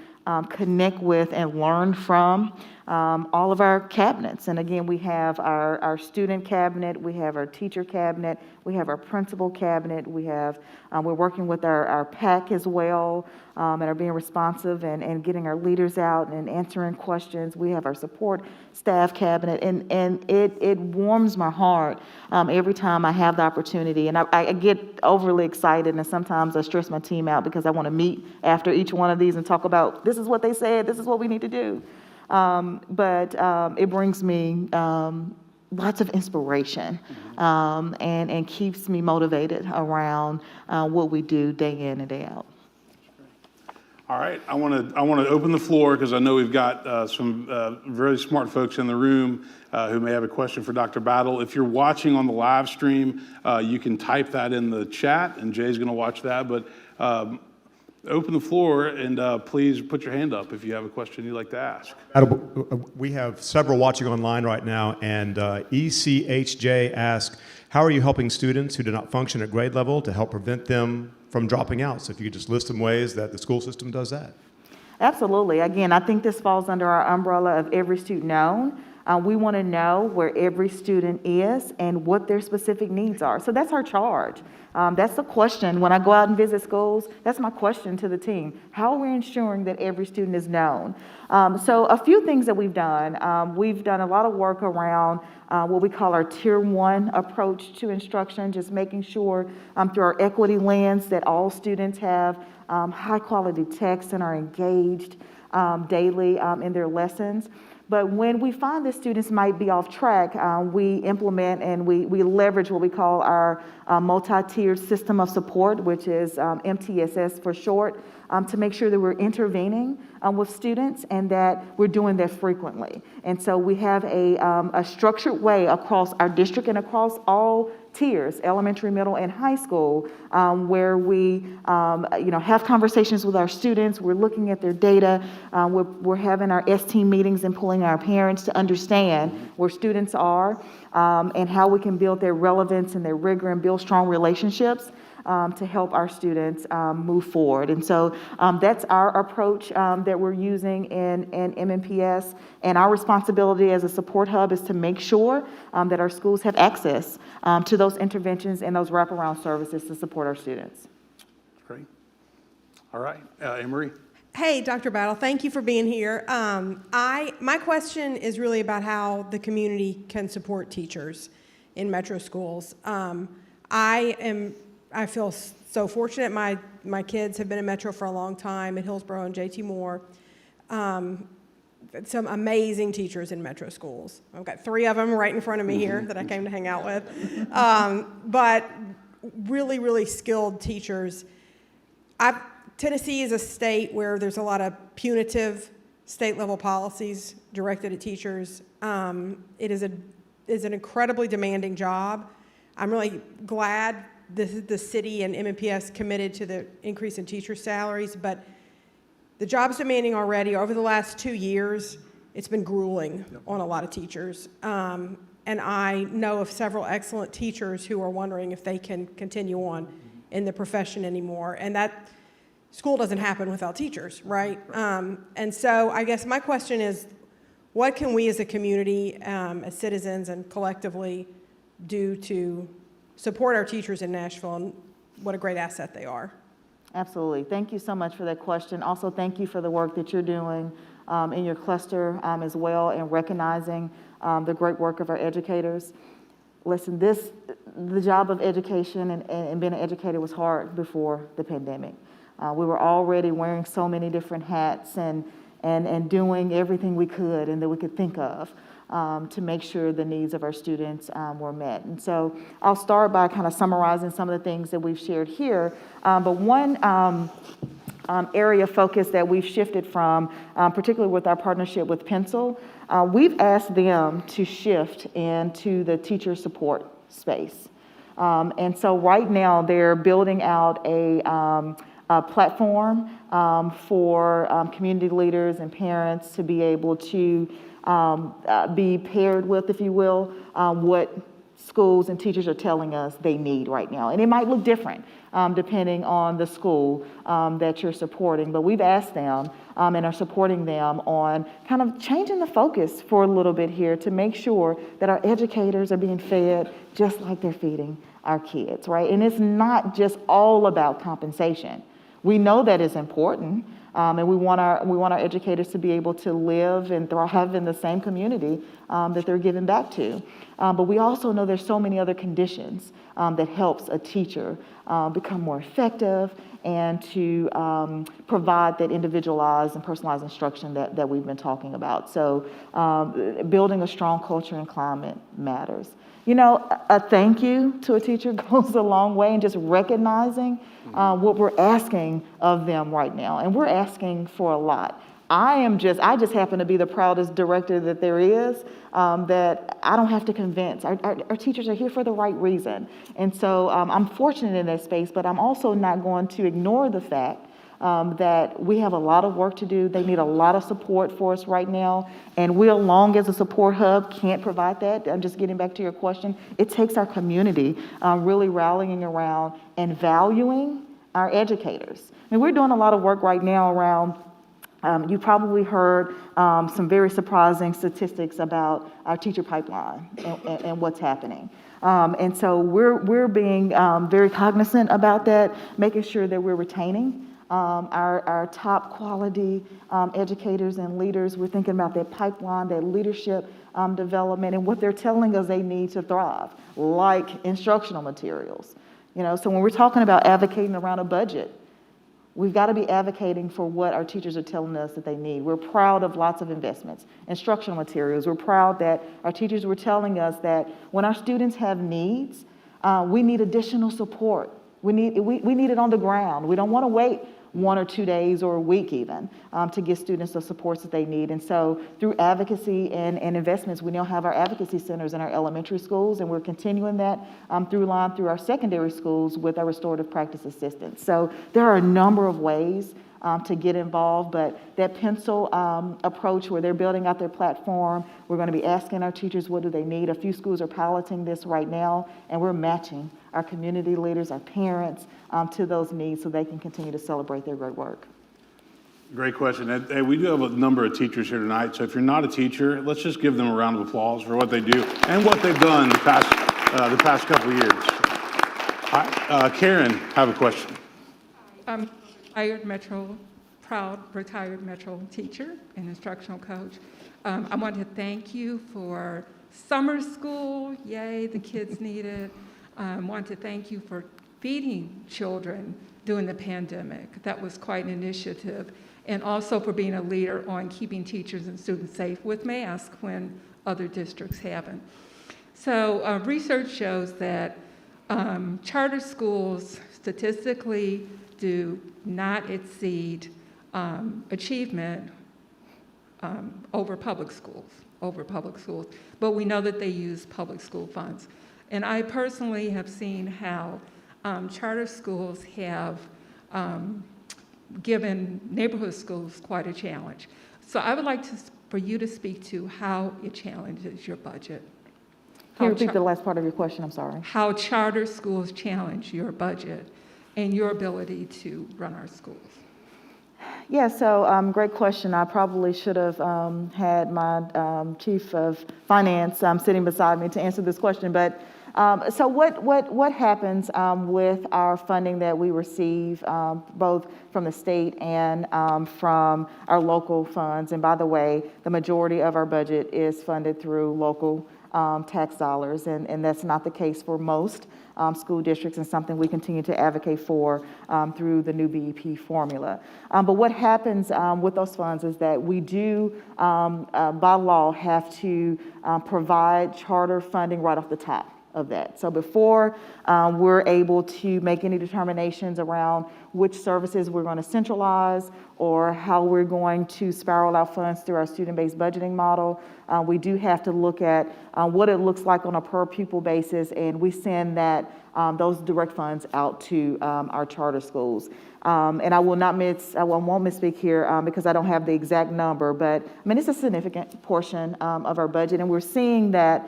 connect with and learn from all of our cabinets. And again, we have our student cabinet, we have our teacher cabinet, we have our principal cabinet, we're working with our PAC as well, and are being responsive and getting our leaders out and answering questions. We have our support staff cabinet, and it warms my heart every time I have the opportunity. And I get overly excited, and sometimes I stress my team out because I want to meet after each one of these and talk about, this is what they said, this is what we need to do. But it brings me lots of inspiration and keeps me motivated around what we do day in and day out. All right, I want to open the floor because I know we've got some very smart folks in the room who may have a question for Dr. Battle. If you're watching on the live stream, you can type that in the chat, and Jay's going to watch that. But open the floor, and please put your hand up if you have a question you'd like to ask. We have several watching online right now, and ECHJ asks, how are you helping students who do not function at grade level to help prevent them from dropping out? So if you could just list some ways that the school system does that. Absolutely. Again, I think this falls under our umbrella of every student known. We want to know where every student is and what their specific needs are. So that's our charge. That's the question. When I go out and visit schools, that's my question to the team. How are we ensuring that every student is known? So a few things that we've done a lot of work around what we call our Tier 1 approach to instruction, just making sure through our equity lens that all students have high quality text and are engaged daily in their lessons. But when we find that students might be off track, we implement and we leverage what we call our multi-tiered system of support, which is MTSS for short, to make sure that we're intervening with students and that we're doing that frequently. And so we have a structured way across our district and across all tiers, elementary, middle, and high school, where we have conversations with our students. We're looking at their data. We're having our S-team meetings and pulling our parents to understand where students are and how we can build their relevance and their rigor and build strong relationships to help our students move forward. And so that's our approach that we're using in MNPS. And our responsibility as a support hub is to make sure that our schools have access to those interventions and those wraparound services to support our students. Great. All right, Anne-Marie. Hey, Dr. Battle, thank you for being here. My question is really about how the community can support teachers in metro schools. I feel so fortunate. My kids have been in Metro for a long time at Hillsborough and J.T. Moore. Some amazing teachers in Metro schools. I've got 3 of them right in front of me here that I came to hang out with. But really, really skilled teachers. Tennessee is a state where there's a lot of punitive state-level policies directed at teachers. It is an incredibly demanding job. I'm really glad the city and MNPS committed to the increase in teacher salaries, but the job's demanding already. Over the last 2 years, it's been grueling on a lot of teachers. And I know of several excellent teachers who are wondering if they can continue on in the profession anymore. And that school doesn't happen without teachers, right? And so I guess my question is, what can we as a community, as citizens and collectively do to support our teachers in Nashville, and what a great asset they are? Absolutely. Thank you so much for that question. Also, thank you for the work that you're doing in your cluster as well, and recognizing the great work of our educators. listen, the job of education and being an educator was hard before the pandemic. We were already wearing so many different hats and doing everything we could and that we could think of to make sure the needs of our students were met. And so I'll start by kind of summarizing some of the things that we've shared here. But one area of focus that we've shifted from, particularly with our partnership with Pencil, we've asked them to shift into the teacher support space. And so right now they're building out a platform for community leaders and parents to be able to be paired with, if you will, what schools and teachers are telling us they need right now. And it might look different depending on the school that you're supporting. But we've asked them and are supporting them on kind of changing the focus for a little bit here to make sure that our educators are being fed just like they're feeding our kids, right? And it's not just all about compensation. We know that is important. And we want our educators to be able to live and thrive in the same community that they're giving back to. But we also know there's so many other conditions that helps a teacher become more effective and to provide that individualized and personalized instruction that we've been talking about. So building a strong culture and climate matters. You know, a thank you to a teacher goes a long way, and just recognizing what we're asking of them right now. And we're asking for a lot. I just happen to be the proudest director that there is, that I don't have to convince. Our teachers are here for the right reason. And so I'm fortunate in that space, but I'm also not going to ignore the fact that we have a lot of work to do. They need a lot of support for us right now. And we, along as a support hub, can't provide that. I'm just getting back to your question. It takes our community really rallying around and valuing our educators. I mean, we're doing a lot of work right now around, you probably heard some very surprising statistics about our teacher pipeline and what's happening. And so we're being very cognizant about that, making sure that we're retaining our top quality educators and leaders. We're thinking about that pipeline, that leadership development, and what they're telling us they need to thrive, like instructional materials. You know, so when we're talking about advocating around a budget, we've got to be advocating for what our teachers are telling us that they need. We're proud of lots of investments, instructional materials. We're proud that our teachers were telling us that when our students have needs, we need additional support. We need it on the ground. We don't want to wait 1 or 2 days or a week even to give students the supports that they need. And so through advocacy and investments, we now have our advocacy centers in our elementary schools, and we're continuing that through our secondary schools with our restorative practice assistants. So there are a number of ways to get involved, but that Pencil approach where they're building out their platform, we're going to be asking our teachers what do they need. A few schools are piloting this right now, and we're matching our community leaders, our parents, to those needs so they can continue to celebrate their great work. Great question. And we do have a number of teachers here tonight, so if you're not a teacher, let's just give them a round of applause for what they do and what they've done the past couple of years. Karen, I have a question. Proud retired Metro teacher and instructional coach. I want to thank you for summer school. Yay, the kids need it. I want to thank you for feeding children during the pandemic. That was quite an initiative. And also for being a leader on keeping teachers and students safe with masks when other districts haven't. So research shows that charter schools statistically do not exceed achievement over public schools. But we know that they use public school funds. And I personally have seen how charter schools have given neighborhood schools quite a challenge. So I would like for you to speak to how it challenges your budget. Can you repeat the last part of your question? I'm sorry. How charter schools challenge your budget and your ability to run our schools. Yeah, so great question. I probably should have had my chief of finance sitting beside me to answer this question. But so what happens with our funding that we receive, both from the state and from our local funds? And by the way, the majority of our budget is funded through local tax dollars, and that's not the case for most school districts, and something we continue to advocate for through the new BEP formula. But what happens with those funds is that we do, by law, have to provide charter funding right off the top of that. So before we're able to make any determinations around which services we're going to centralize or how we're going to spiral out funds through our student-based budgeting model, we do have to look at what it looks like on a per pupil basis, and we send that those direct funds out to our charter schools. And I won't misspeak here because I don't have the exact number, but I mean, it's a significant portion of our budget, and we're seeing that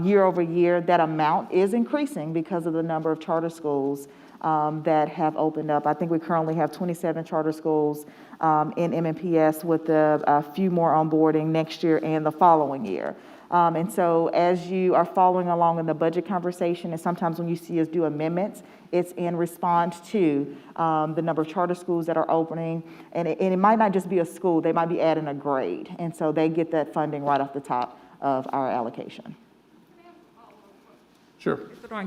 year over year, that amount is increasing because of the number of charter schools that have opened up. I think we currently have 27 charter schools in MNPS, with a few more onboarding next year and the following year. And so as you are following along in the budget conversation, and sometimes when you see us do amendments, it's in response to the number of charter schools that are opening. And it might not just be a school, they might be adding a grade. And so they get that funding right off the top of our allocation. Sure.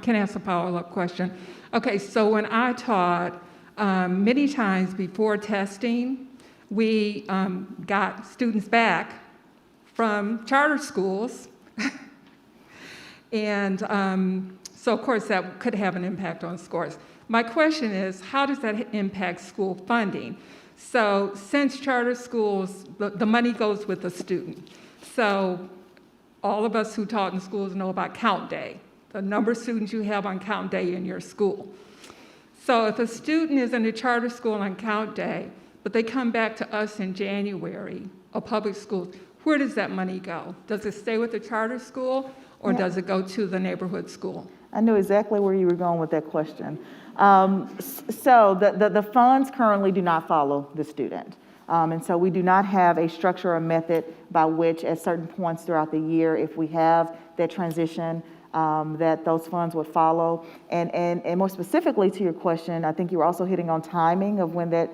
Can I ask a follow-up question? Okay, so when I taught, many times before testing, we got students back from charter schools. And so, of course, that could have an impact on scores. My question is, how does that impact school funding? So since charter schools, the money goes with the student. So all of us who taught in schools know about count day, the number of students you have on count day in your school. So if a student is in a charter school on count day, but they come back to us in January, a public school, where does that money go? Does it stay with the charter school, or does it go to the neighborhood school? I knew exactly where you were going with that question. So the funds currently do not follow the student. And so we do not have a structure or method by which at certain points throughout the year, if we have that transition, that those funds would follow. And more specifically to your question, I think you were also hitting on timing of when that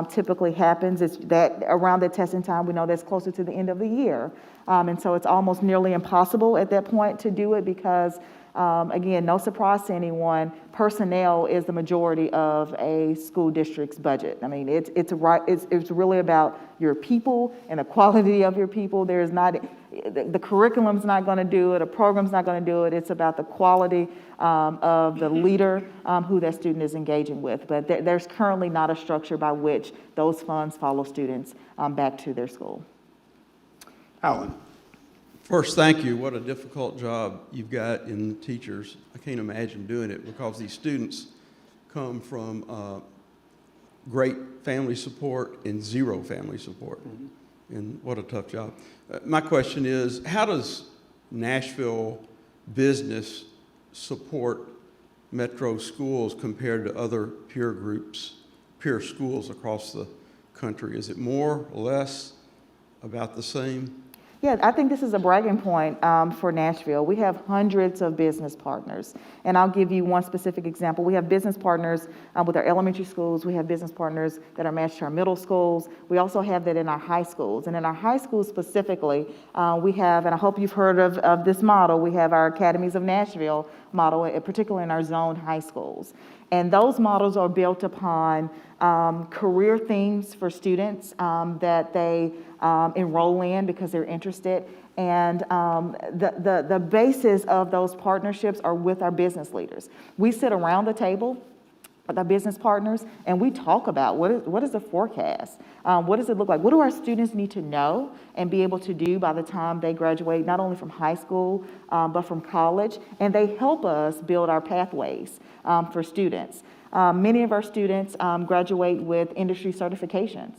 typically happens. It's that around that testing time, we know that's closer to the end of the year. And so it's almost nearly impossible at that point to do it because, again, no surprise to anyone, personnel is the majority of a school district's budget. I mean, it's really about your people and the quality of your people. There's not, the curriculum's not going to do it, a program's not going to do it. It's about the quality of the leader who that student is engaging with. But there's currently not a structure by which those funds follow students back to their school. Alan. First, thank you. What a difficult job you've got in teachers. I can't imagine doing it because these students come from great family support and zero family support. Mm-hmm. And what a tough job. My question is, how does Nashville business support metro schools compared to other peer groups, peer schools across the country? Is it more or less, about the same? Yeah, I think this is a bragging point for Nashville. We have hundreds of business partners. And I'll give you one specific example. We have business partners with our elementary schools. We have business partners that are matched to our middle schools. We also have that in our high schools. And in our high schools specifically, we have, and I hope you've heard of this model, we have our Academies of Nashville model, particularly in our zoned high schools. And those models are built upon career themes for students that they enroll in because they're interested. And the basis of those partnerships are with our business leaders. We sit around the table with our business partners and we talk about what is the forecast? What does it look like? What do our students need to know and be able to do by the time they graduate, not only from high school, but from college? And they help us build our pathways for students. Many of our students graduate with industry certifications.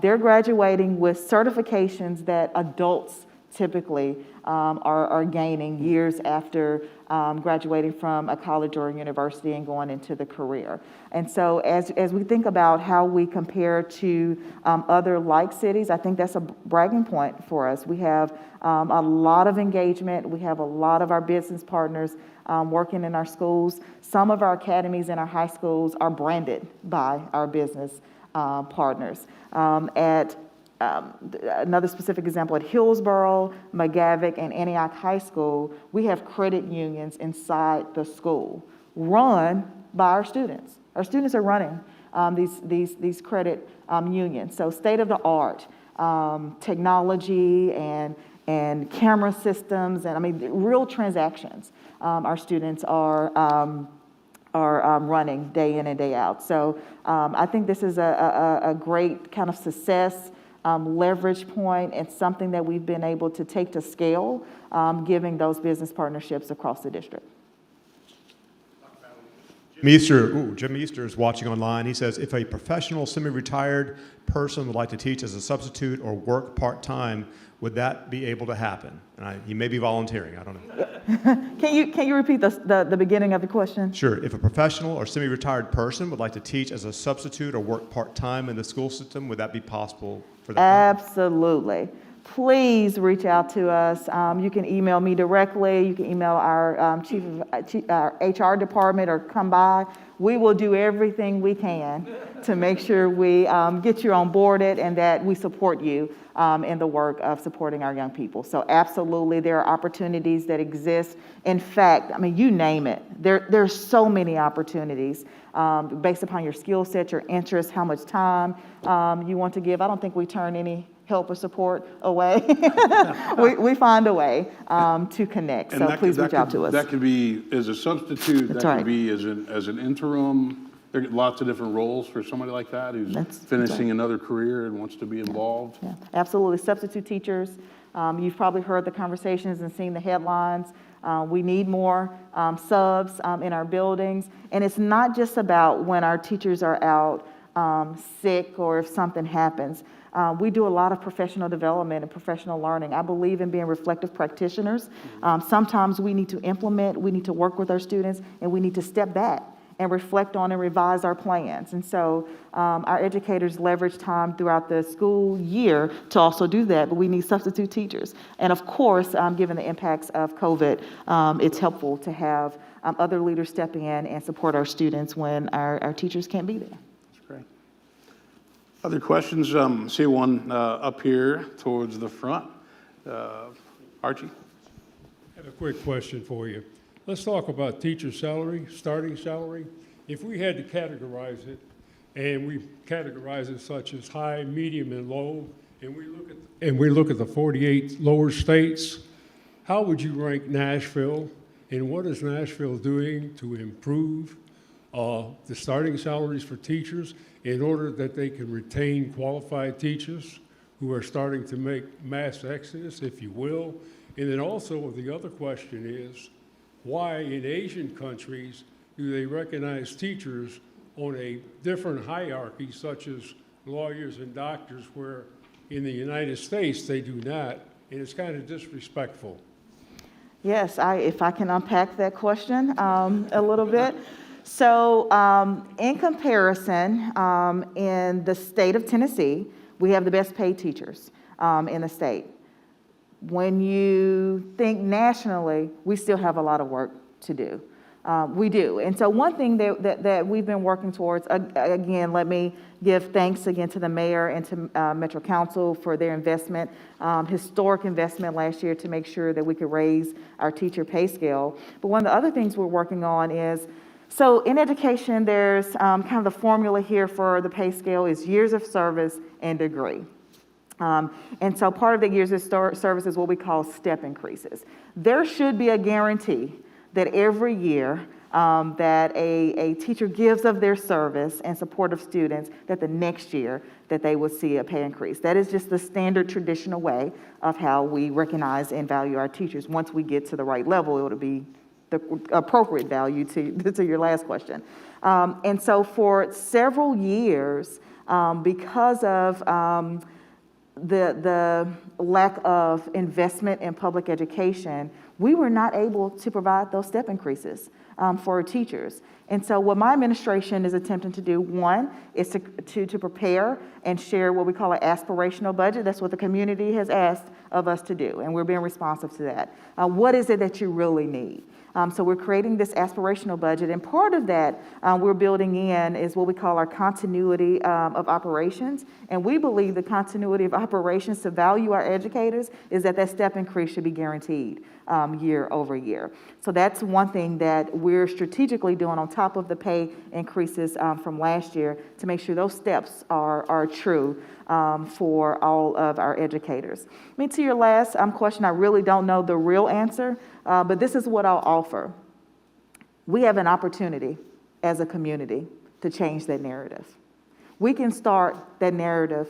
They're graduating with certifications that adults typically are gaining years after graduating from a college or a university and going into the career. And so as we think about how we compare to other like cities, I think that's a bragging point for us. We have a lot of engagement. We have a lot of our business partners working in our schools. Some of our academies in our high schools are branded by our business partners. At Another specific example, at Hillsborough, McGavick, and Antioch High School, we have credit unions inside the school run by our students. Our students are running these credit unions. So state-of-the-art technology and camera systems, and I mean, real transactions our students are running day in and day out. So I think this is a great kind of success leverage point, and something that we've been able to take to scale, giving those business partnerships across the district. Jim Easter is watching online. He says, if a professional semi-retired person would like to teach as a substitute or work part-time, would that be able to happen? And he may be volunteering, I don't know. Can you repeat the beginning of the question? Sure. If a professional or semi-retired person would like to teach as a substitute or work part-time in the school system, would that be possible for them? Absolutely. Please reach out to us. You can email me directly. You can email our our HR department, or come by. We will do everything we can to make sure we get you onboarded and that we support you in the work of supporting our young people. So absolutely, there are opportunities that exist. In fact, I mean, you name it. There's so many opportunities based upon your skill set, your interests, how much time you want to give. I don't think we turn any help or support away. we find a way to connect. And so please reach out to us. That could be as a substitute. That's that right. could be as an interim. There are lots of different roles for somebody like that who's That's finishing right. another career and wants to be involved. Yeah, absolutely. Substitute teachers. You've probably heard the conversations and seen the headlines. We need more subs in our buildings. And it's not just about when our teachers are out sick or if something happens. We do a lot of professional development and professional learning. I believe in being reflective practitioners. Sometimes we need to implement, we need to work with our students, and we need to step back and reflect on and revise our plans. And so our educators leverage time throughout the school year to also do that, but we need substitute teachers. And of course, given the impacts of COVID, it's helpful to have other leaders step in and support our students when our teachers can't be there. That's great. Other questions? See one up here towards the front. Archie? I have a quick question for you. Let's talk about teacher salary, starting salary. If we had to categorize it, and we categorize it such as high, medium, and low, and we look at the 48 lower states, how would you rank Nashville, and what is Nashville doing to improve the starting salaries for teachers in order that they can retain qualified teachers who are starting to make mass exodus, if you will? And then also the other question is, why in Asian countries do they recognize teachers on a different hierarchy, such as lawyers and doctors, where in the United States they do not, and it's kind of disrespectful? Yes, if I can unpack that question a little bit. So in comparison, in the state of Tennessee, we have the best paid teachers in the state. When you think nationally, we still have a lot of work to do. We do. And so one thing that we've been working towards, again, let me give thanks again to the mayor and to Metro Council for their investment, historic investment last year to make sure that we could raise our teacher pay scale. But one of the other things we're working on is, so in education, there's kind of the formula here for the pay scale is years of service and degree. And so part of the years of service is what we call step increases. There should be a guarantee that every year that a teacher gives of their service and support of students, that the next year that they will see a pay increase. That is just the standard traditional way of how we recognize and value our teachers. Once we get to the right level, it'll be the appropriate value to your last question. And so for several years, because of the lack of investment in public education, we were not able to provide those step increases for teachers. And so what my administration is attempting to do, one, is to prepare and share what we call an aspirational budget. That's what the community has asked of us to do, and we're being responsive to that. What is it that you really need? So we're creating this aspirational budget, and part of that we're building in is what we call our continuity of operations. And we believe the continuity of operations to value our educators is that that step increase should be guaranteed year over year. So that's one thing that we're strategically doing on top of the pay increases from last year to make sure those steps are true for all of our educators. I mean, to your last question, I really don't know the real answer, but this is what I'll offer. We have an opportunity as a community to change that narrative. We can start that narrative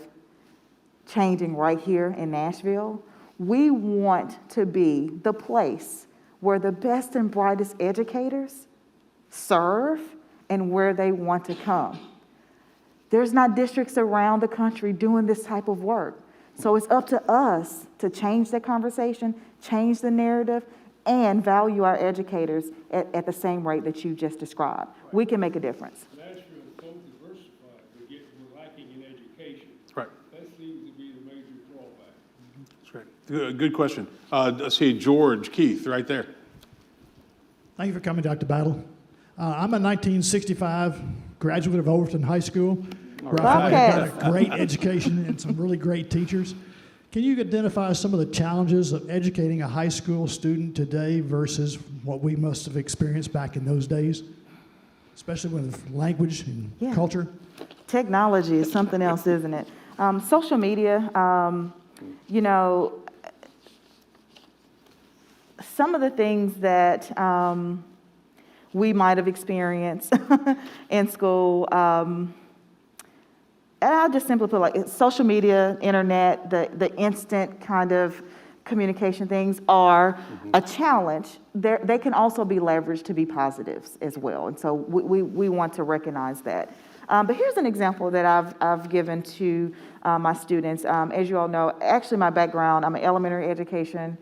changing right here in Nashville. We want to be the place where the best and brightest educators serve and where they want to come. There's not districts around the country doing this type of work. So it's up to us to change that conversation, change the narrative, and value our educators at the same rate that you just described. We can make a difference. Nashville is so diversified, but yet we're lacking in education. Right. That seems to be the major drawback. That's right. Good question. Let's see, George, Keith, right there. Thank you for coming, Dr. Battle. I'm a 1965 graduate of Overton High School, where I got a great education and some really great teachers. Can you identify some of the challenges of educating a high school student today versus what we must have experienced back in those days, especially with language and culture? Technology is something else, isn't it? Social media, you know, some of the things that we might have experienced in school, and I'll just simply put like social media, internet, the instant kind of communication things are a challenge. They can also be leveraged to be positives as well. And so we want to recognize that. But here's an example that I've given to my students. As you all know, actually my background, I'm an elementary education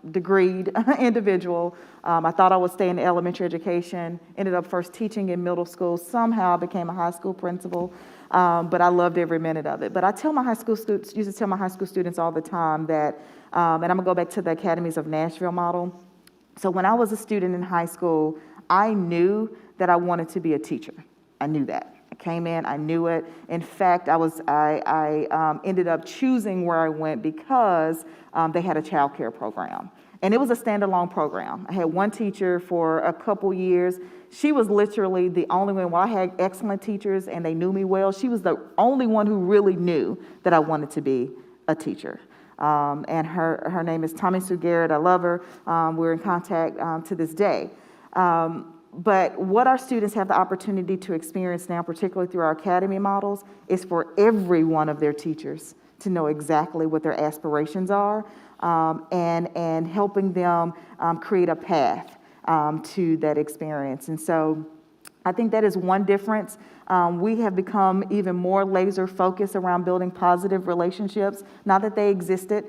degreed individual. I thought I would stay in elementary education, ended up first teaching in middle school. Somehow I became a high school principal, but I loved every minute of it. But I tell my high school students, used to tell my high school students all the time that, and I'm gonna go back to the Academies of Nashville model. So when I was a student in high school, I knew that I wanted to be a teacher. I knew that. I came in, I knew it. In fact, I ended up choosing where I went because they had a child care program. And it was a standalone program. I had one teacher for a couple years. She was literally the only one. While I had excellent teachers and they knew me well, she was the only one who really knew that I wanted to be a teacher. And her name is Tommy Sue Garrett. I love her. We're in contact to this day. But what our students have the opportunity to experience now, particularly through our academy models, is for every one of their teachers to know exactly what their aspirations are, and helping them create a path to that experience. And so I think that is one difference. We have become even more laser focused around building positive relationships. Not that they existed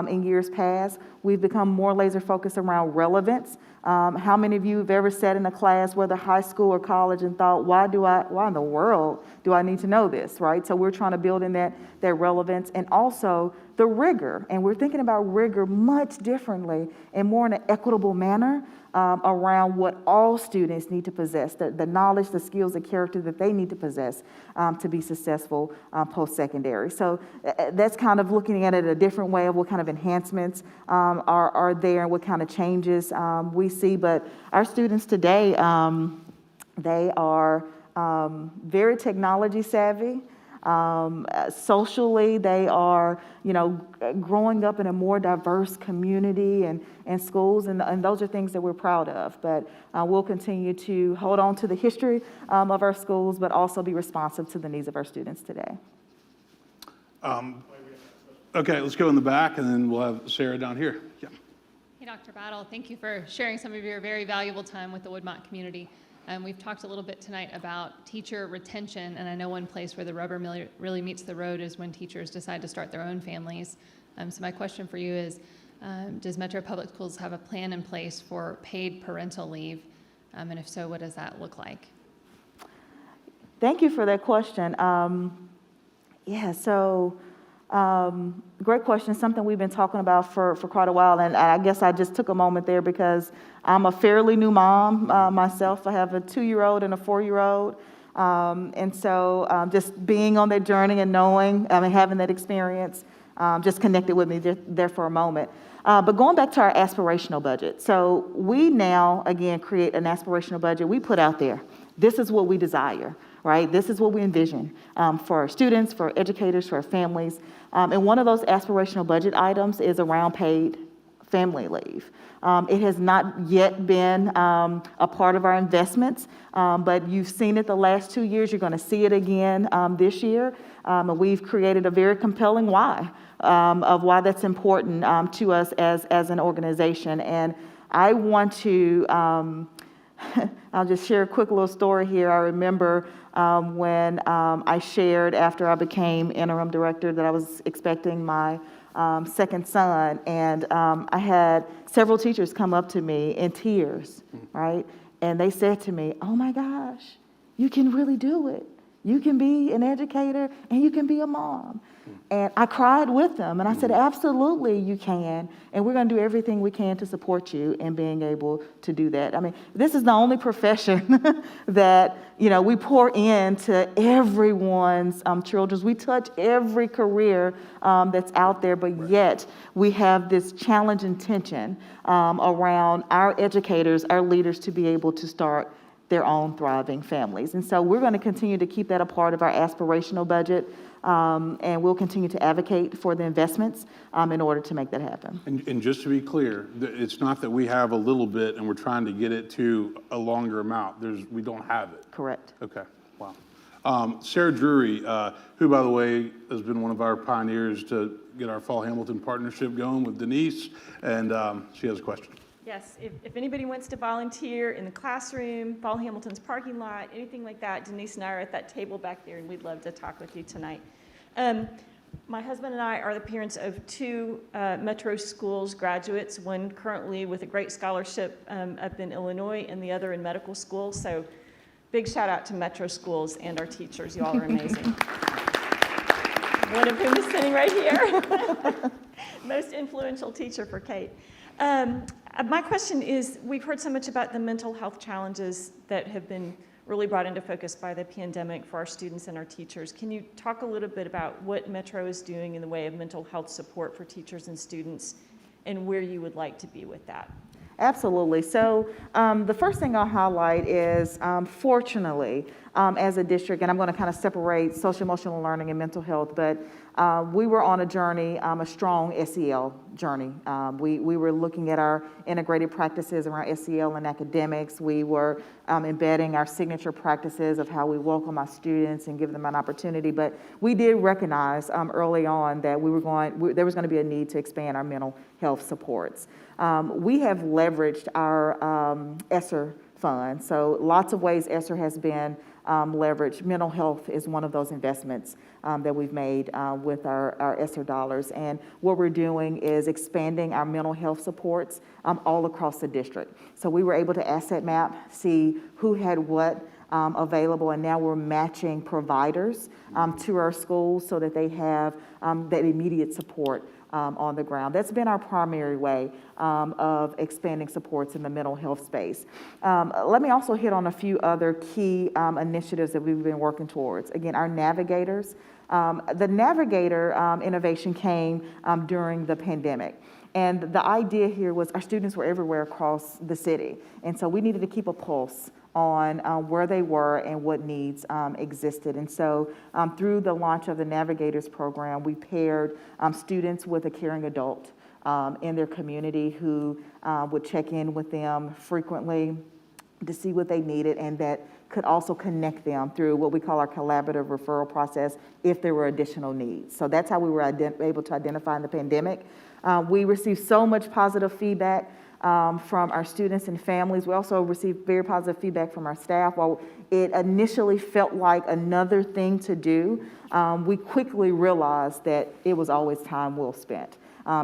in years past. We've become more laser focused around relevance. How many of you have ever sat in a class, whether high school or college, and thought, why in the world do I need to know this, right? So we're trying to build in that relevance, and also the rigor. And we're thinking about rigor much differently and more in an equitable manner around what all students need to possess, the knowledge, the skills, the character that they need to possess to be successful post-secondary. So that's kind of looking at it a different way of what kind of enhancements are there and what kind of changes we see. But our students today, they are very technology savvy. Socially, they are, growing up in a more diverse community and schools, and those are things that we're proud of. But we'll continue to hold on to the history of our schools, but also be responsive to the needs of our students today. Okay, let's go in the back, and then we'll have Sarah down here. Yeah. Hey, Dr. Battle, thank you for sharing some of your very valuable time with the Woodmont community. We've talked a little bit tonight about teacher retention, and I know one place where the rubber really meets the road is when teachers decide to start their own families. So my question for you is, Does Metro Public Schools have a plan in place for paid parental leave? And if so, what does that look like? Thank you for that question. Great question. Something we've been talking about for quite a while, and I guess I just took a moment there because I'm a fairly new mom myself. I have a 2-year-old and a 4-year-old, and so just being on that journey and knowing, having that experience, just connected with me there for a moment. But going back to our aspirational budget, so we now again create an aspirational budget. We put out there, this is what we desire. Right? This is what we envision for our students, for our educators, for our families. And one of those aspirational budget items is around paid family leave. It has not yet been a part of our investments, but you've seen it the last 2 years. You're going to see it again this year. And we've created a very compelling why of why that's important to us as an organization. And I want to, I'll just share a quick little story here. I remember when I shared after I became interim director that I was expecting my second son, and I had several teachers come up to me in tears, right? And they said to me, "Oh my gosh, you can really do it. You can be an educator and you can be a mom." And I cried with them and I said, "Absolutely you can. And we're going to do everything we can to support you in being able to do that." I mean, this is the only profession that, we pour into everyone's children. We touch every career that's out there, but yet we have this challenge and tension around our educators, our leaders to be able to start their own thriving families. And so we're going to continue to keep that a part of our aspirational budget, and we'll continue to advocate for the investments in order to make that happen. And just to be clear, it's not that we have a little bit and we're trying to get it to a longer amount. We don't have it. Correct. Okay, wow. Sarah Drury, who, by the way, has been one of our pioneers to get our Fall Hamilton partnership going with Denise, and she has a question. Yes, if anybody wants to volunteer in the classroom, Fall Hamilton's parking lot, anything like that, Denise and I are at that table back there, and we'd love to talk with you tonight. My husband and I are the parents of 2 Metro Schools graduates, one currently with a great scholarship up in Illinois and the other in medical school. So big shout out to Metro Schools and our teachers. You all are amazing. One of whom is sitting right here. Most influential teacher for Kate. My question is, we've heard so much about the mental health challenges that have been really brought into focus by the pandemic for our students and our teachers. Can you talk a little bit about what Metro is doing in the way of mental health support for teachers and students and where you would like to be with that? Absolutely. So the first thing I'll highlight is, fortunately, as a district, and I'm going to kind of separate social emotional learning and mental health, but we were on a journey, a strong SEL journey. We were looking at our integrated practices around SEL and academics. We were embedding our signature practices of how we welcome our students and give them an opportunity. But we did recognize early on that there was going to be a need to expand our mental health supports. We have leveraged our ESSER fund. So lots of ways ESSER has been leveraged. Mental health is one of those investments that we've made with our ESSER dollars. And what we're doing is expanding our mental health supports all across the district. So we were able to asset map, see who had what available, and now we're matching providers to our schools so that they have that immediate support on the ground. That's been our primary way of expanding supports in the mental health space. Let me also hit on a few other key initiatives that we've been working towards. Again, our navigators. The navigator innovation came during the pandemic. And the idea here was our students were everywhere across the city. And so we needed to keep a pulse on where they were and what needs existed. And so through the launch of the Navigators program, we paired students with a caring adult in their community who would check in with them frequently to see what they needed, and that could also connect them through what we call our collaborative referral process if there were additional needs. So that's how we were able to identify in the pandemic. We received so much positive feedback from our students and families. We also received very positive feedback from our staff. While it initially felt like another thing to do, we quickly realized that it was always time well spent.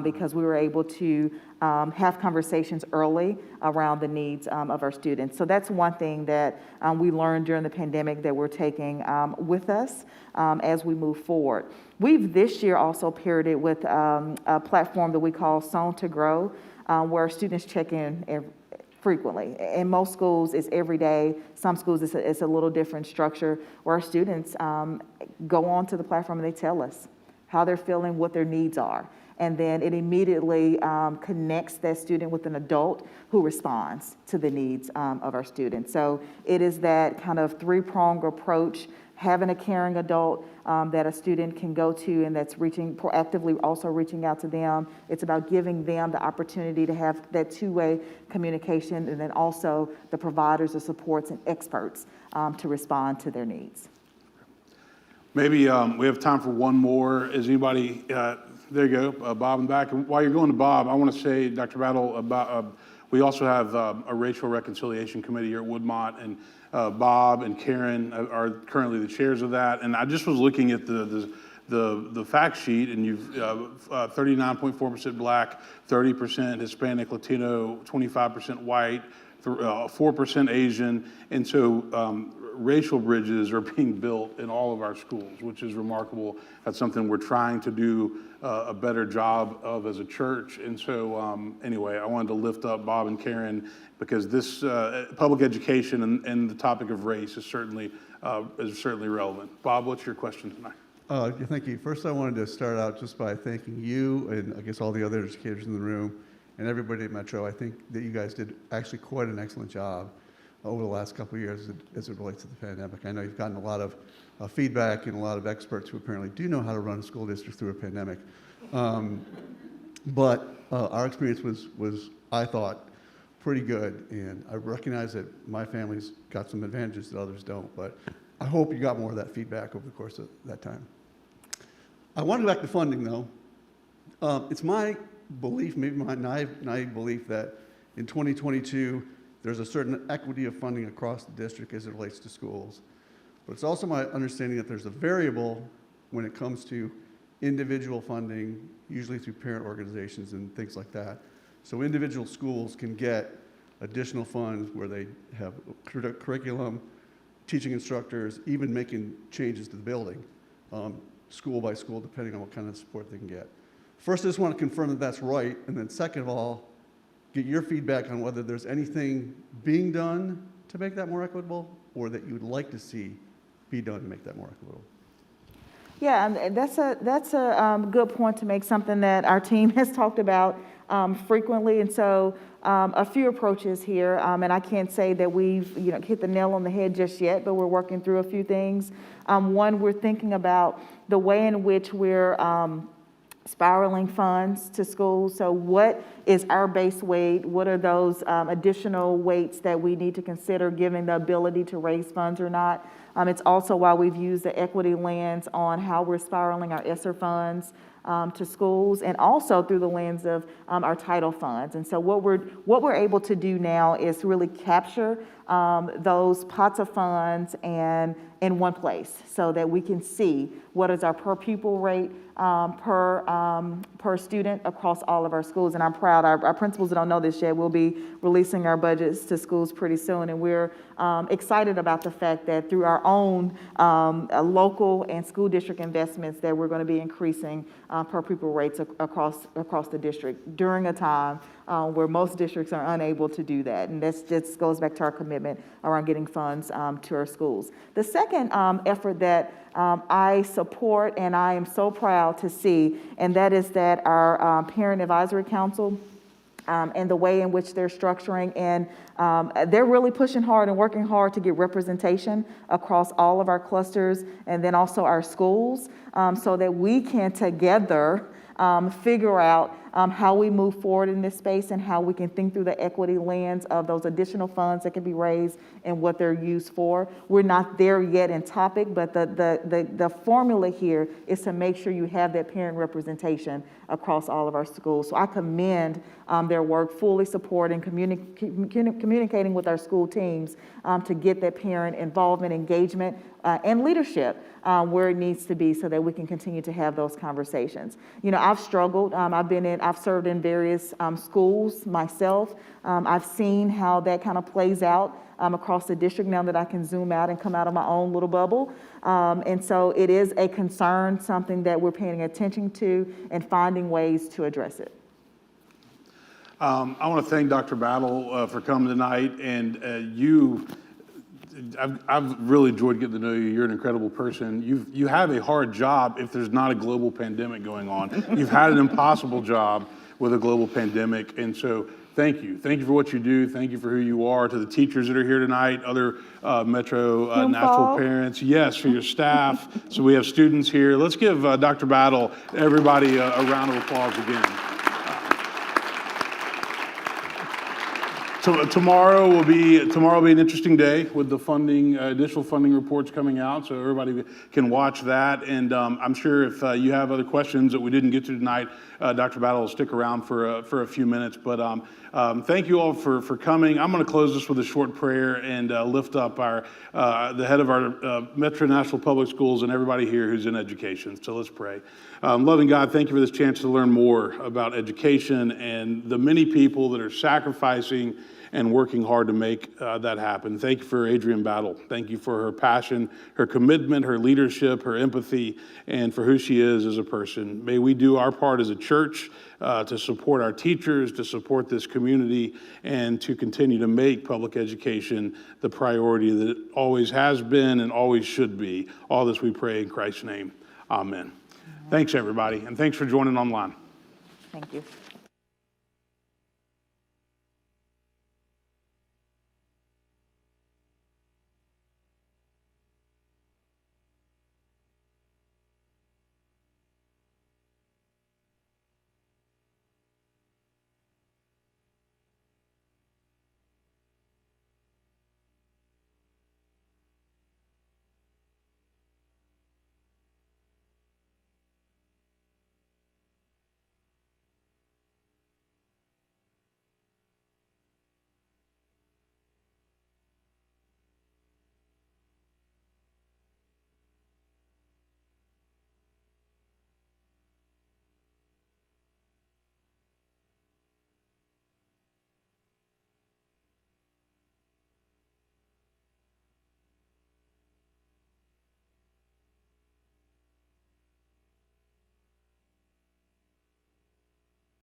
because we were able to have conversations early around the needs of our students. So that's one thing that we learned during the pandemic that we're taking with us as we move forward. We've this year also paired it with a platform that we call Sown to Grow, where students check in frequently. In most schools, it's every day. Some schools, it's a little different structure where our students go on to the platform and they tell us how they're feeling, what their needs are. And then it immediately connects that student with an adult who responds to the needs of our students. So it is that kind of three-pronged approach, having a caring adult that a student can go to and that's proactively also reaching out to them. It's about giving them the opportunity to have that two-way communication, and then also the providers, the supports, and experts to respond to their needs. Maybe we have time for one more. Is anybody, there you go, Bob in the back. And while you're going to Bob, I want to say, Dr. Battle, about we also have a racial reconciliation committee here at Woodmont, and Bob and Karen are currently the chairs of that. And I just was looking at the fact sheet, and you've 39.4% Black, 30% Hispanic, Latino, 25% white, 4% Asian, and so racial bridges are being built in all of our schools, which is remarkable. That's something we're trying to do a better job of as a church. And so anyway, I wanted to lift up Bob and Karen because this public education and the topic of race is certainly relevant. Bob, what's your question tonight? Thank you. First, I wanted to start out just by thanking you and I guess all the other educators in the room and everybody at Metro. I think that you guys did actually quite an excellent job over the last couple of years as it relates to the pandemic. I know you've gotten a lot of feedback and a lot of experts who apparently do know how to run a school district through a pandemic. But our experience was, I thought, pretty good. And I recognize that my family's got some advantages that others don't, but I hope you got more of that feedback over the course of that time. I want to go back to funding, though. It's my belief, maybe my naive belief, that in 2022, there's a certain equity of funding across the district as it relates to schools. But it's also my understanding that there's a variable when it comes to individual funding, usually through parent organizations and things like that. So individual schools can get additional funds where they have curriculum, teaching instructors, even making changes to the building, school by school, depending on what kind of support they can get. First, I just want to confirm that that's right. And then second of all, get your feedback on whether there's anything being done to make that more equitable or that you would like to see be done to make that more equitable. Yeah, and that's a good point to make, something that our team has talked about frequently. And so a few approaches here, and I can't say that we've hit the nail on the head just yet, but we're working through a few things. One, we're thinking about the way in which we're spiraling funds to schools. So what is our base weight? What are those additional weights that we need to consider given the ability to raise funds or not? It's also why we've used the equity lens on how we're spiraling our ESSER funds to schools, and also through the lens of our title funds. And so what we're able to do now is really capture those pots of funds and in one place so that we can see what is our per pupil rate per student across all of our schools. And I'm proud, our principals that don't know this yet, we'll be releasing our budgets to schools pretty soon. And we're excited about the fact that through our own local and school district investments that we're going to be increasing per pupil rates across the district during a time where most districts are unable to do that. And this just goes back to our commitment around getting funds to our schools. The second effort that I support and I am so proud to see, and that is that our Parent Advisory Council and the way in which they're structuring, and they're really pushing hard and working hard to get representation across all of our clusters and then also our schools so that we can together figure out how we move forward in this space and how we can think through the equity lens of those additional funds that can be raised and what they're used for. We're not there yet in topic, but the formula here is to make sure you have that parent representation across all of our schools. So I commend their work, fully supporting, communicating with our school teams to get that parent involvement, engagement and leadership where it needs to be so that we can continue to have those conversations. You know, I've struggled. I've served in various schools myself. I've seen how that kind of plays out across the district now that I can zoom out and come out of my own little bubble. And so it is a concern, something that we're paying attention to and finding ways to address it. I want to thank Dr. Battle for coming tonight, and I've really enjoyed getting to know you. You're an incredible person. You have a hard job if there's not a global pandemic going on. You've had an impossible job with a global pandemic, and so thank you. Thank you for what you do. Thank you for who you are. To the teachers that are here tonight, other Metro Nashville parents, yes, for your staff. So we have students here. Let's give Dr. Battle, everybody, a round of applause again. So tomorrow will be an interesting day with the funding, additional funding reports coming out, so everybody can watch that. And I'm sure if you have other questions that we didn't get to tonight, Dr. Battle will stick around for a few minutes. But thank you all for coming. I'm going to close this with a short prayer and lift up the head of our Metro Nashville Public Schools and everybody here who's in education. So let's pray. Loving God, thank you for this chance to learn more about education and the many people that are sacrificing and working hard to make that happen. Thank you for Adrienne Battle. Thank you for her passion, her commitment, her leadership, her empathy, and for who she is as a person. May we do our part as a church to support our teachers, to support this community, and to continue to make public education the priority that it always has been and always should be. All this we pray in Christ's name. Amen. Thanks, everybody, and thanks for joining online. Thank you.